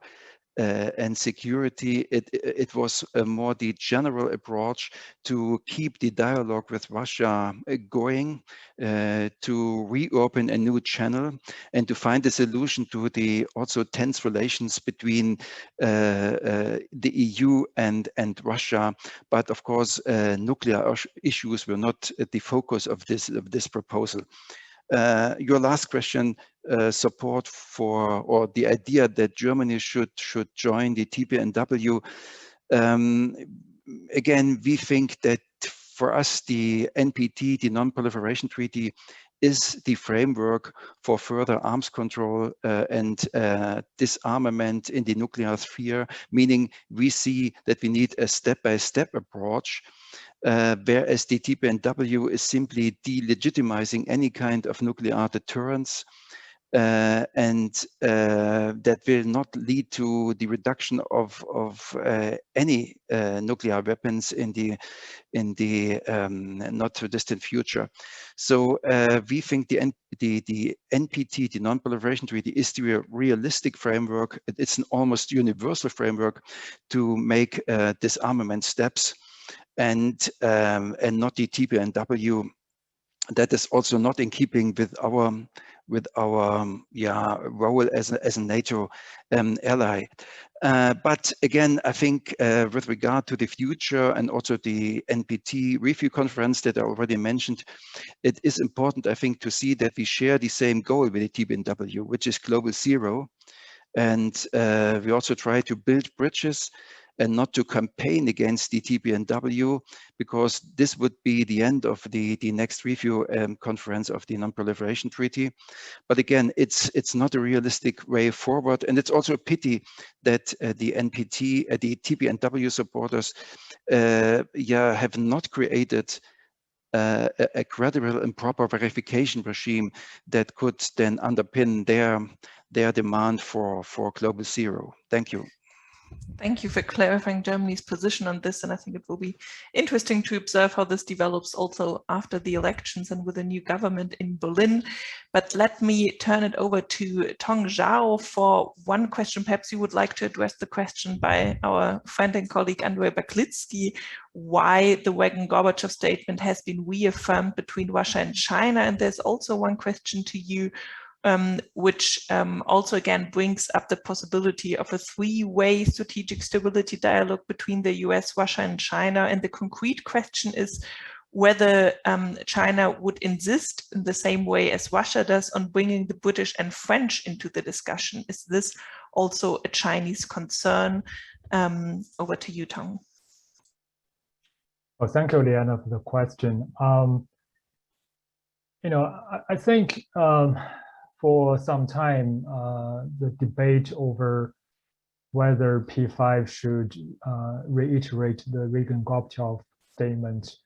and security. It was more the general approach to keep the dialogue with Russia going, to reopen a new channel, and to find a solution to the also tense relations between the EU and Russia. But of course, nuclear issues were not the focus of this proposal. Your last question, support for, or the idea that Germany should join the TPNW. Again, we think that for us, the NPT, the Non-Proliferation Treaty, is the framework for further arms control and disarmament in the nuclear sphere, meaning we see that we need a step-by-step approach, whereas the TPNW is simply delegitimizing any kind of nuclear deterrence, and that will not lead to the reduction of any nuclear weapons in the not too distant future. So we think the NPT, the Non-Proliferation Treaty, is the realistic framework. It's an almost universal framework to make disarmament steps, and not the TPNW. That is also not in keeping with our role as a NATO ally. But again, I think with regard to the future and also the NPT review conference that I already mentioned, it is important, I think, to see that we share the same goal with the TPNW, which is global zero. And we also try to build bridges and not to campaign against the TPNW, because this would be the end of the next review conference of the Non-Proliferation Treaty. But again, it's not a realistic way forward. And it's also a pity that the NPT, the TPNW supporters have not created a credible and proper verification regime that could then underpin their demand for global zero. Thank you. Thank you for clarifying Germany's position on this, and I think it will be interesting to observe how this develops also after the elections and with a new government in Berlin. But let me turn it over to Tong Zhao for one question. Perhaps you would like to address the question by our friend and colleague Andrei Baklitsky, why the Reagan-Gorbachev statement has been reaffirmed between Russia and China. And there's also one question to you, which also again brings up the possibility of a three-way strategic stability dialogue between the US, Russia, and China. And the concrete question is whether China would insist in the same way as Russia does on bringing the British and French into the discussion. Is this also a Chinese concern? Over to you, Tong. Well, thank you, Liana, for the question. I think for some time, the debate over whether P5 should reiterate the Reagan-Gorbachev statement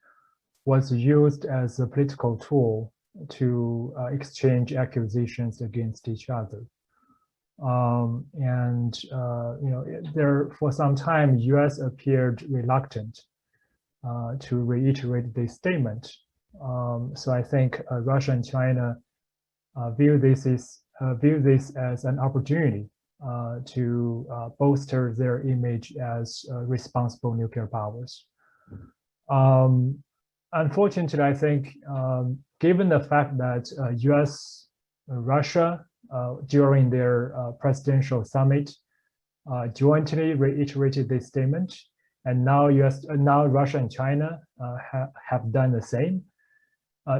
was used as a political tool to exchange accusations against each other. There for some time, US appeared reluctant to reiterate this statement. So I think Russia and China view this as an opportunity to bolster their image as responsible nuclear powers. Unfortunately, I think given the fact that US, Russia, during their presidential summit, jointly reiterated this statement, and now Russia and China have done the same.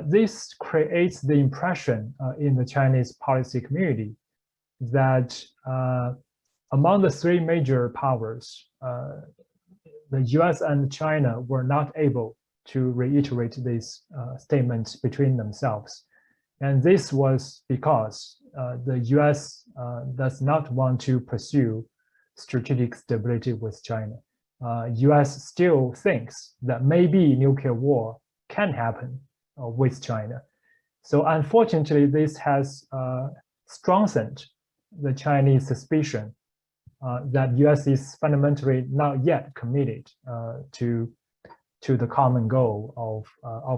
This creates the impression in the Chinese policy community that among the three major powers, the US and China were not able to reiterate these statements between themselves. And this was because the US does not want to pursue strategic stability with China. US still thinks that maybe nuclear war can happen with China. So unfortunately, this has strengthened the Chinese suspicion that US is fundamentally not yet committed to the common goal of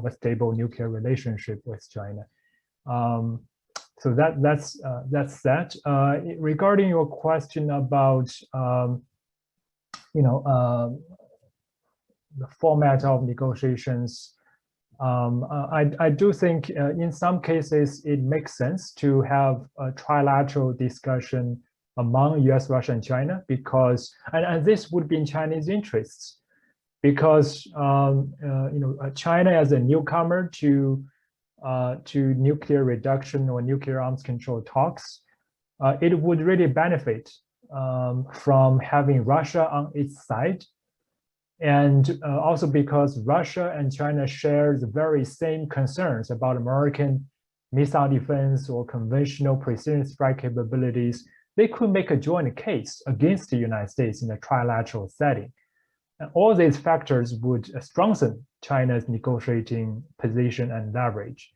a stable nuclear relationship with China. So that's that. Regarding your question about the format of negotiations, I do think in some cases it makes sense to have a trilateral discussion among US, Russia, and China, because and this would be in Chinese interests, because China as a newcomer to nuclear reduction or nuclear arms control talks, it would really benefit from having Russia on its side. And also because Russia and China share the very same concerns about American missile defense or conventional precision strike capabilities, they could make a joint case against the United States in a trilateral setting. And all these factors would strengthen China's negotiating position and leverage.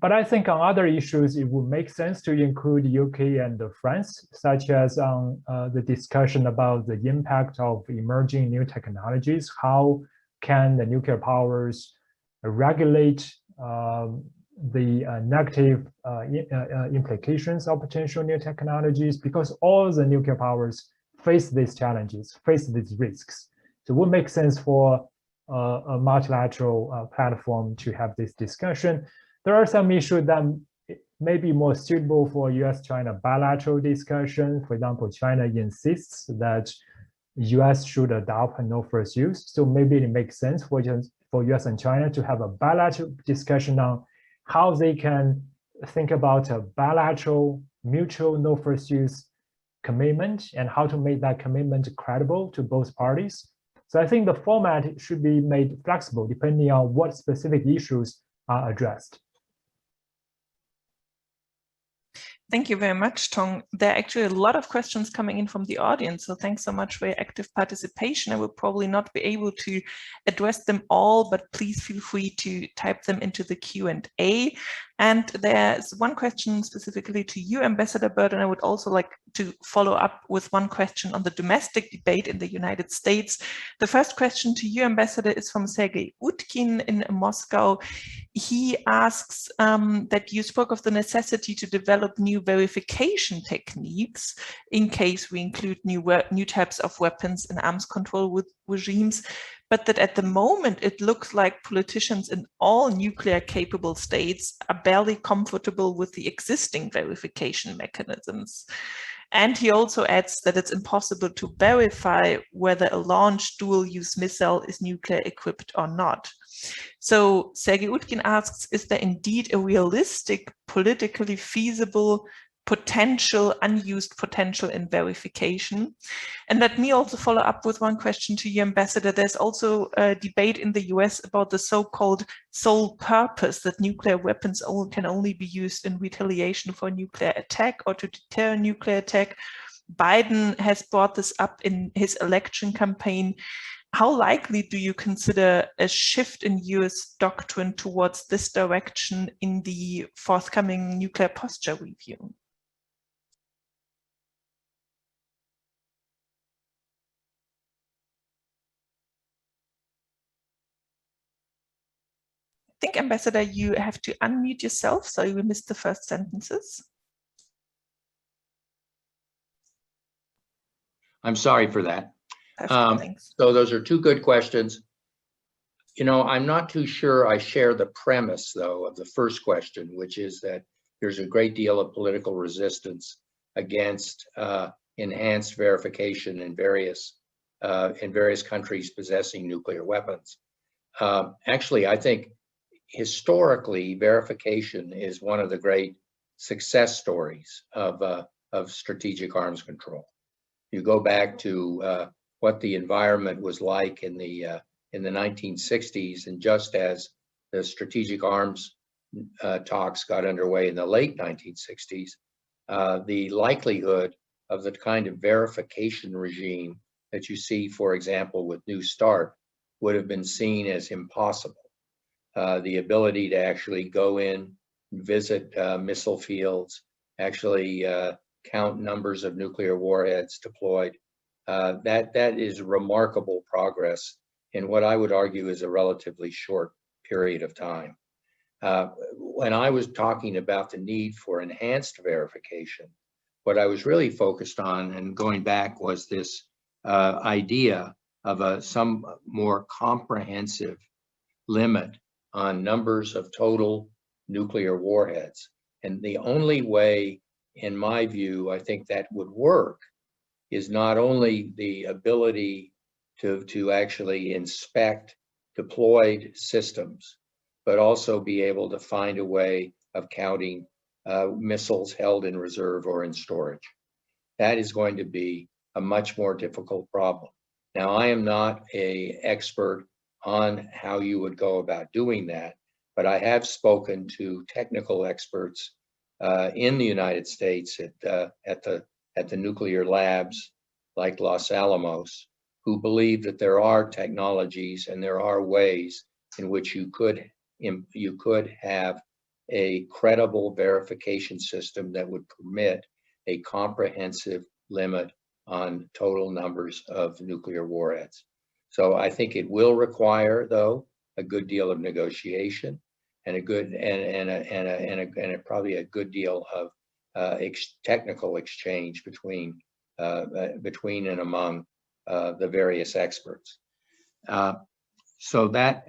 But I think on other issues, it would make sense to include UK and France, such as on the discussion about the impact of emerging new technologies. How can the nuclear powers regulate the negative implications of potential new technologies? Because all the nuclear powers face these challenges, face these risks. So it would make sense for a multilateral platform to have this discussion. There are some issues that may be more suitable for US-China bilateral discussion. For example, China insists that US should adopt a no first use. So maybe it makes sense for US and China to have a bilateral discussion on how they can think about a bilateral mutual no first use commitment and how to make that commitment credible to both parties. So I think the format should be made flexible depending on what specific issues are addressed. Thank you very much, Tong. There are actually a lot of questions coming in from the audience, so thanks so much for your active participation. I will probably not be able to address them all, but please feel free to type them into the Q&A. And there's one question specifically to you, Ambassador Burt, and I would also like to follow up with one question on the domestic debate in the United States. The first question to you, Ambassador, is from Sergei Utkin in Moscow. He asks that you spoke of the necessity to develop new verification techniques in case we include new types of weapons and arms control regimes, but that at the moment it looks like politicians in all nuclear capable states are barely comfortable with the existing verification mechanisms. And he also adds that it's impossible to verify whether a launched dual-use missile is nuclear equipped or not. So Sergei Utkin asks, is there indeed a realistic, politically feasible potential, unused potential in verification? And let me also follow up with one question to you, Ambassador. There's also a debate in the US about the so-called sole purpose that nuclear weapons can only be used in retaliation for nuclear attack or to deter nuclear attack. Biden has brought this up in his election campaign. How likely do you consider a shift in US doctrine towards this direction in the forthcoming nuclear posture review? I think, Ambassador, you have to unmute yourself, so you missed the first sentences. I'm sorry for that. Thanks. So those are two good questions. You know, I'm not too sure I share the premise, though, of the first question, which is that there's a great deal of political resistance against enhanced verification in various countries possessing nuclear weapons. Actually, I think historically, verification is one of the great success stories of strategic arms control. You go back to what the environment was like in the 1960s, and just as the strategic arms talks got underway in the late 1960s, the likelihood of the kind of verification regime that you see, for example, with New START, would have been seen as impossible. The ability to actually go in, visit missile fields, actually count numbers of nuclear warheads deployed, that is remarkable progress in what I would argue is a relatively short period of time. When I was talking about the need for enhanced verification, what I was really focused on and going back was this idea of some more comprehensive limit on numbers of total nuclear warheads. And the only way, in my view, I think that would work is not only the ability to actually inspect deployed systems, but also be able to find a way of counting missiles held in reserve or in storage. That is going to be a much more difficult problem. Now, I am not an expert on how you would go about doing that, but I have spoken to technical experts in the United States at the nuclear labs like Los Alamos, who believe that there are technologies and there are ways in which you could have a credible verification system that would permit a comprehensive limit on total numbers of nuclear warheads. So I think it will require, though, a good deal of negotiation and probably a good deal of technical exchange between and among the various experts. So that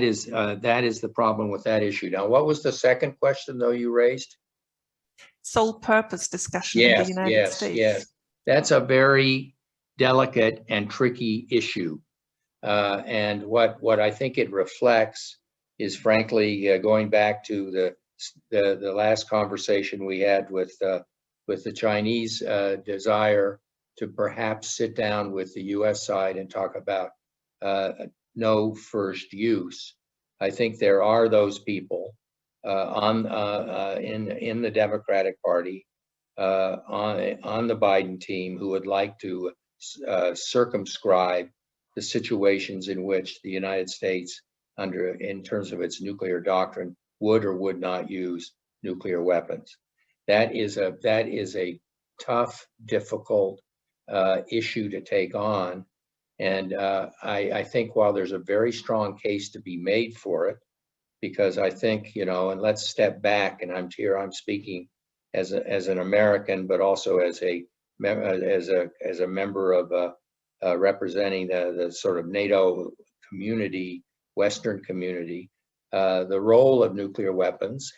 is the problem with that issue. Now, what was the second question, though, you raised? Sole purpose discussion in the United States. Yes, that's a very delicate and tricky issue. And what I think it reflects is, frankly, going back to the last conversation we had with the Chinese desire to perhaps sit down with the U.S. side and talk about no first use. I think there are those people in the Democratic Party, on the Biden team, who would like to circumscribe the situations in which the United States, in terms of its nuclear doctrine, would or would not use nuclear weapons. That is a tough, difficult issue to take on. And I think while there's a very strong case to be made for it, because I think, and let's step back, and I'm speaking as an American, but also as a member of representing the sort of NATO community, Western community. The role of nuclear weapons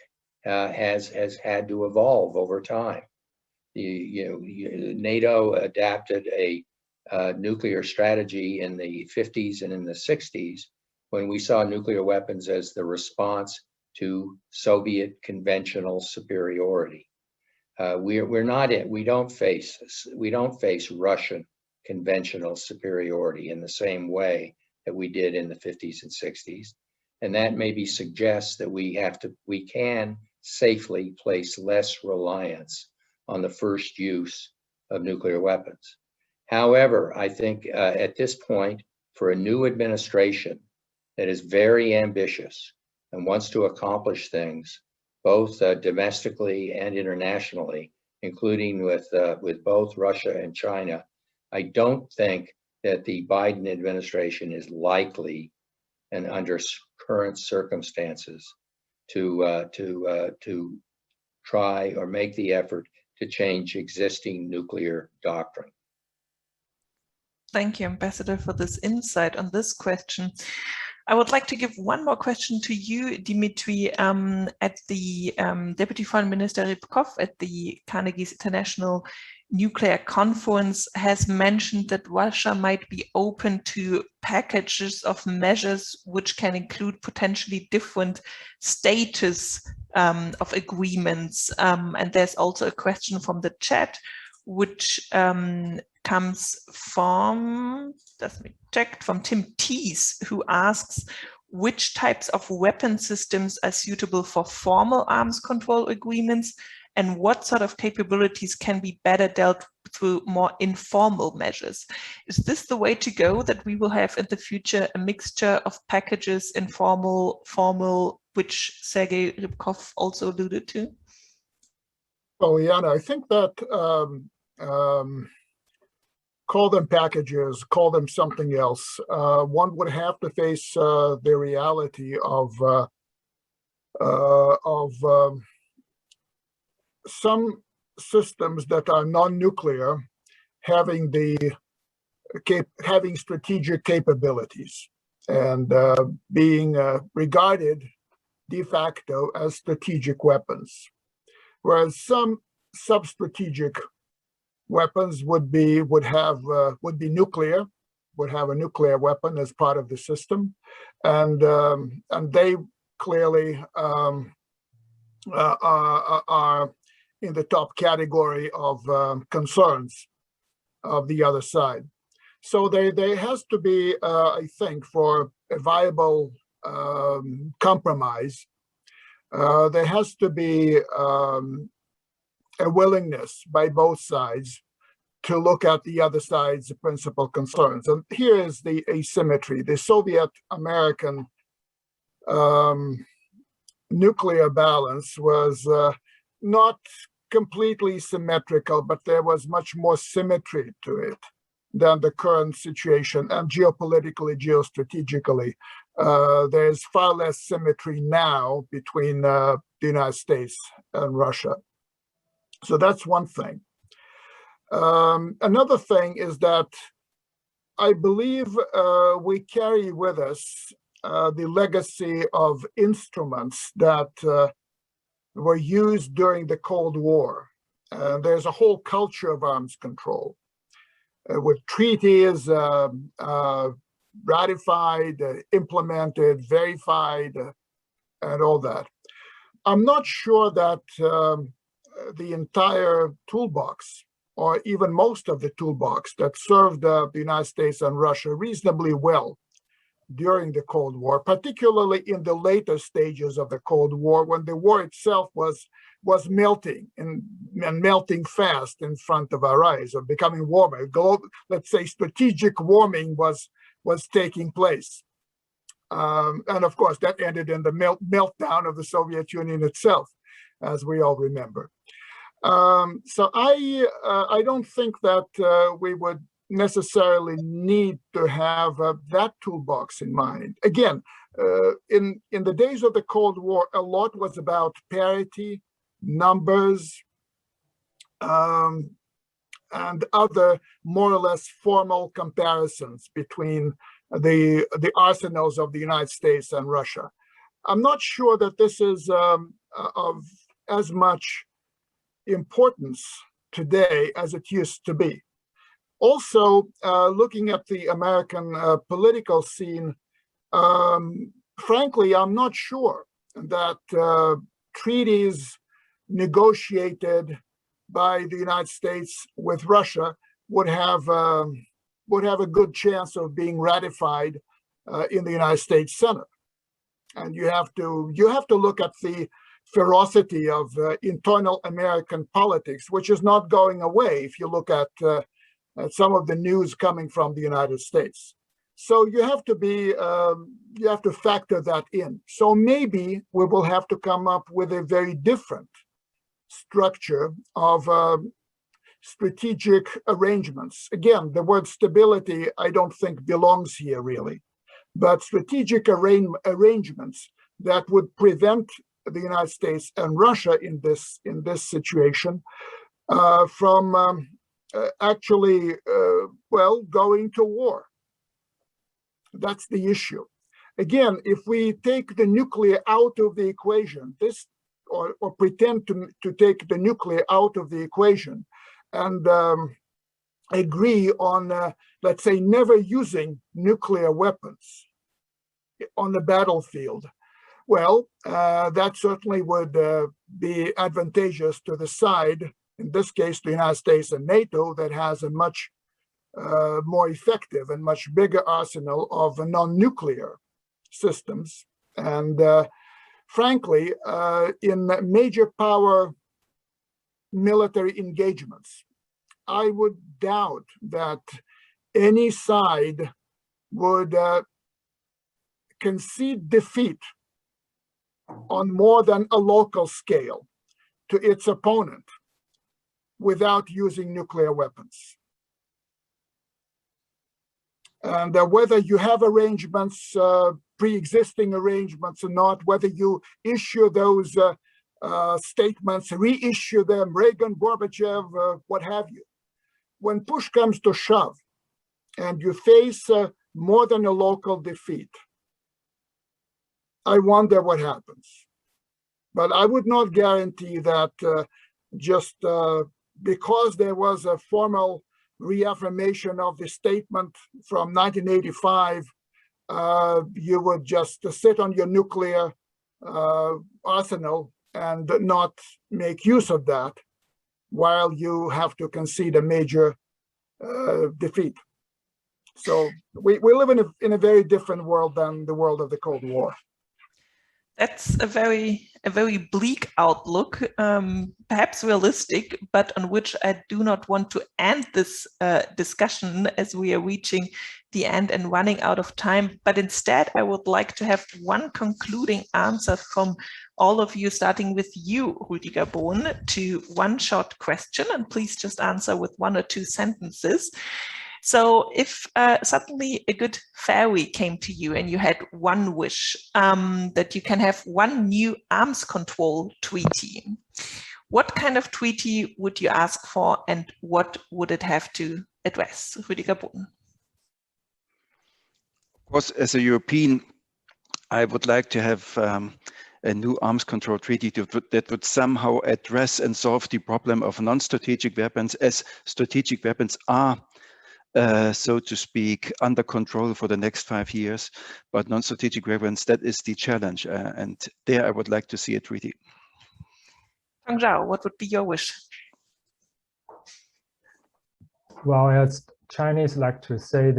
has had to evolve over time. NATO adapted a nuclear strategy in the 50s and in the 60s, when we saw nuclear weapons as the response to Soviet conventional superiority. We don't face Russian conventional superiority in the same way that we did in the 50s and 60s. And that maybe suggests that we can safely place less reliance on the first use of nuclear weapons. However, I think at this point, for a new administration that is very ambitious and wants to accomplish things, both domestically and internationally, including with both Russia and China, I don't think that the Biden administration is likely, and under current circumstances, to try or make the effort to change existing nuclear doctrine. Thank you, Ambassador, for this insight on this question. I would like to give one more question to you, Dmitri. At the Deputy Foreign Minister Rybkov at the Carnegie's International Nuclear Conference has mentioned that Russia might be open to packages of measures which can include potentially different status of agreements. And there's also a question from the chat, which comes from, from Tim Tees, who asks, which types of weapon systems are suitable for formal arms control agreements, and what sort of capabilities can be better dealt through more informal measures? Is this the way to go, that we will have in the future a mixture of packages, informal, formal, which Sergei Rybkov also alluded to? Well, Liana, I think that call them packages, call them something else. One would have to face the reality of some systems that are non-nuclear having strategic capabilities and being regarded de facto as strategic weapons, whereas some sub-strategic weapons would be nuclear, would have a nuclear weapon as part of the system, and they clearly are in the top category of concerns of the other side. So there has to be, I think, for a viable compromise. There has to be a willingness by both sides to look at the other side's principal concerns. And here is the asymmetry. The Soviet-American nuclear balance was not completely symmetrical, but there was much more symmetry to it than the current situation. And geopolitically, geostrategically, there's far less symmetry now between the United States and Russia. So that's one thing. Another thing is that I believe we carry with us the legacy of instruments that were used during the Cold War. There's a whole culture of arms control with treaties ratified, implemented, verified, and all that. I'm not sure that the entire toolbox, or even most of the toolbox that served the United States and Russia reasonably well during the Cold War, particularly in the later stages of the Cold War, when the war itself was melting and melting fast in front of our eyes, or becoming warmer. Let's say strategic warming was taking place. And of course, that ended in the meltdown of the Soviet Union itself, as we all remember. So I don't think that we would necessarily need to have that toolbox in mind. Again, in the days of the Cold War, a lot was about parity, numbers, and other more or less formal comparisons between the arsenals of the United States and Russia. I'm not sure that this is of as much importance today as it used to be. Also, looking at the American political scene, frankly, I'm not sure that treaties negotiated by the United States with Russia would have a good chance of being ratified in the United States Senate. And you have to look at the ferocity of internal American politics, which is not going away if you look at some of the news coming from the United States. So you have to factor that in. So maybe we will have to come up with a very different structure of strategic arrangements. Again, the word stability I don't think belongs here really, but strategic arrangements that would prevent the United States and Russia in this situation from actually, going to war. That's the issue. Again, if we take the nuclear out of the equation, or pretend to take the nuclear out of the equation and agree on, let's say, never using nuclear weapons on the battlefield, well, that certainly would be advantageous to the side, in this case, the United States and NATO, that has a much more effective and much bigger arsenal of non-nuclear systems. And frankly, in major power military engagements, I would doubt that any side would concede defeat on more than a local scale to its opponent without using nuclear weapons. And whether you have arrangements, pre-existing arrangements or not, whether you issue those statements, reissue them, Reagan, Gorbachev, what have you. When push comes to shove and you face more than a local defeat, I wonder what happens. But I would not guarantee that just because there was a formal reaffirmation of the statement from 1985, you would just sit on your nuclear arsenal and not make use of that while you have to concede a major defeat. So we live in a very different world than the world of the Cold War. That's a very bleak outlook, perhaps realistic, but on which I do not want to end this discussion as we are reaching the end and running out of time. But instead, I would like to have one concluding answer from all of you, starting with you, Rüdiger Bohn, to one short question, and please just answer with 1 or 2 sentences. So if suddenly a good fairy came to you and you had one wish, that you can have one new arms control treaty, what kind of treaty would you ask for and what would it have to address? Rüdiger Bohn. Of course, as a European, I would like to have a new arms control treaty that would somehow address and solve the problem of non-strategic weapons, as strategic weapons are so to speak, under control for the next 5 years. But non-strategic weapons, that is the challenge. And there I would like to see a treaty. Zhao, what would be your wish? Well, as Chinese like to say,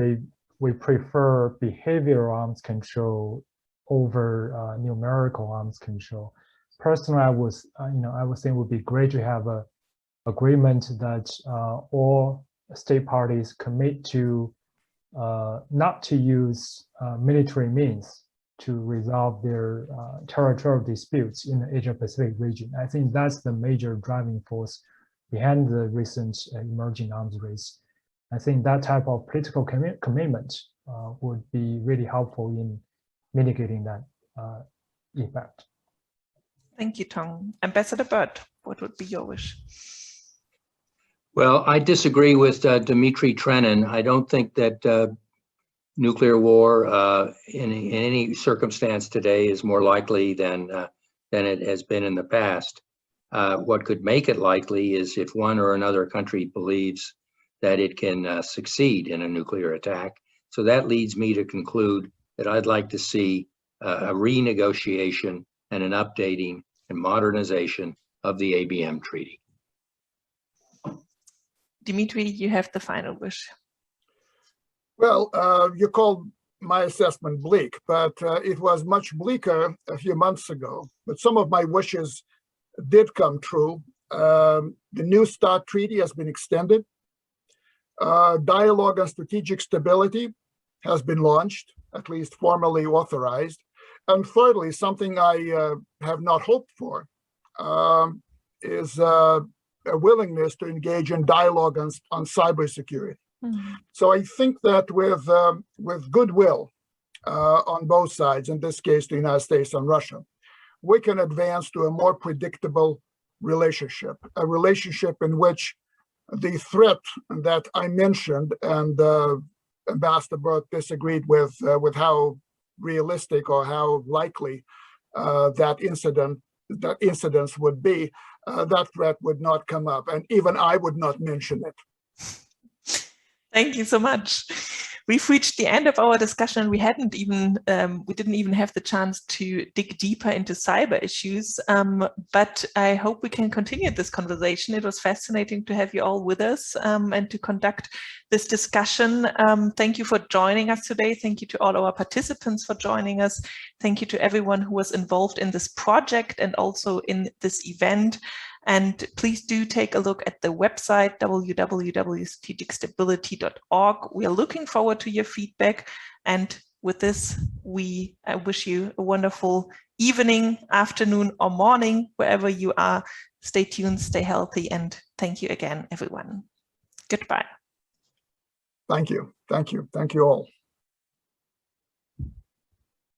we prefer behavioral arms control over numerical arms control. Personally, I would think it would be great to have an agreement that all state parties commit to not to use military means to resolve their territorial disputes in the Asia-Pacific region. I think that's the major driving force behind the recent emerging arms race. I think that type of political commitment would be really helpful in mitigating that effect. Thank you, Tong. Ambassador Burt, what would be your wish? Well, I disagree with Dmitri Trenin. I don't think that nuclear war in any circumstance today is more likely than it has been in the past. What could make it likely is if one or another country believes that it can succeed in a nuclear attack. So that leads me to conclude that I'd like to see a renegotiation and an updating and modernization of the ABM Treaty. Dmitri, you have the final wish. Well, you called my assessment bleak, but it was much bleaker a few months ago. But some of my wishes did come true. The New START Treaty has been extended. Dialogue on strategic stability has been launched, at least formally authorized. And thirdly, something I have not hoped for is a willingness to engage in dialogue on cybersecurity. Mm-hmm. So I think that with goodwill on both sides, in this case, the United States and Russia, we can advance to a more predictable relationship, a relationship in which the threat that I mentioned, and Ambassador Burt disagreed with how realistic or how likely that incidents would be, that threat would not come up, and even I would not mention it. Thank you so much. We've reached the end of our discussion. We didn't even have the chance to dig deeper into cyber issues, but I hope we can continue this conversation. It was fascinating to have you all with us and to conduct this discussion. Thank you for joining us today. Thank you to all our participants for joining us. Thank you to everyone who was involved in this project and also in this event. And please do take a look at the website, www.strategicstability.org. We are looking forward to your feedback. And with this, I wish you a wonderful evening, afternoon, or morning, wherever you are. Stay tuned, stay healthy, and thank you again, everyone. Goodbye. Thank you. Thank you. Thank you all.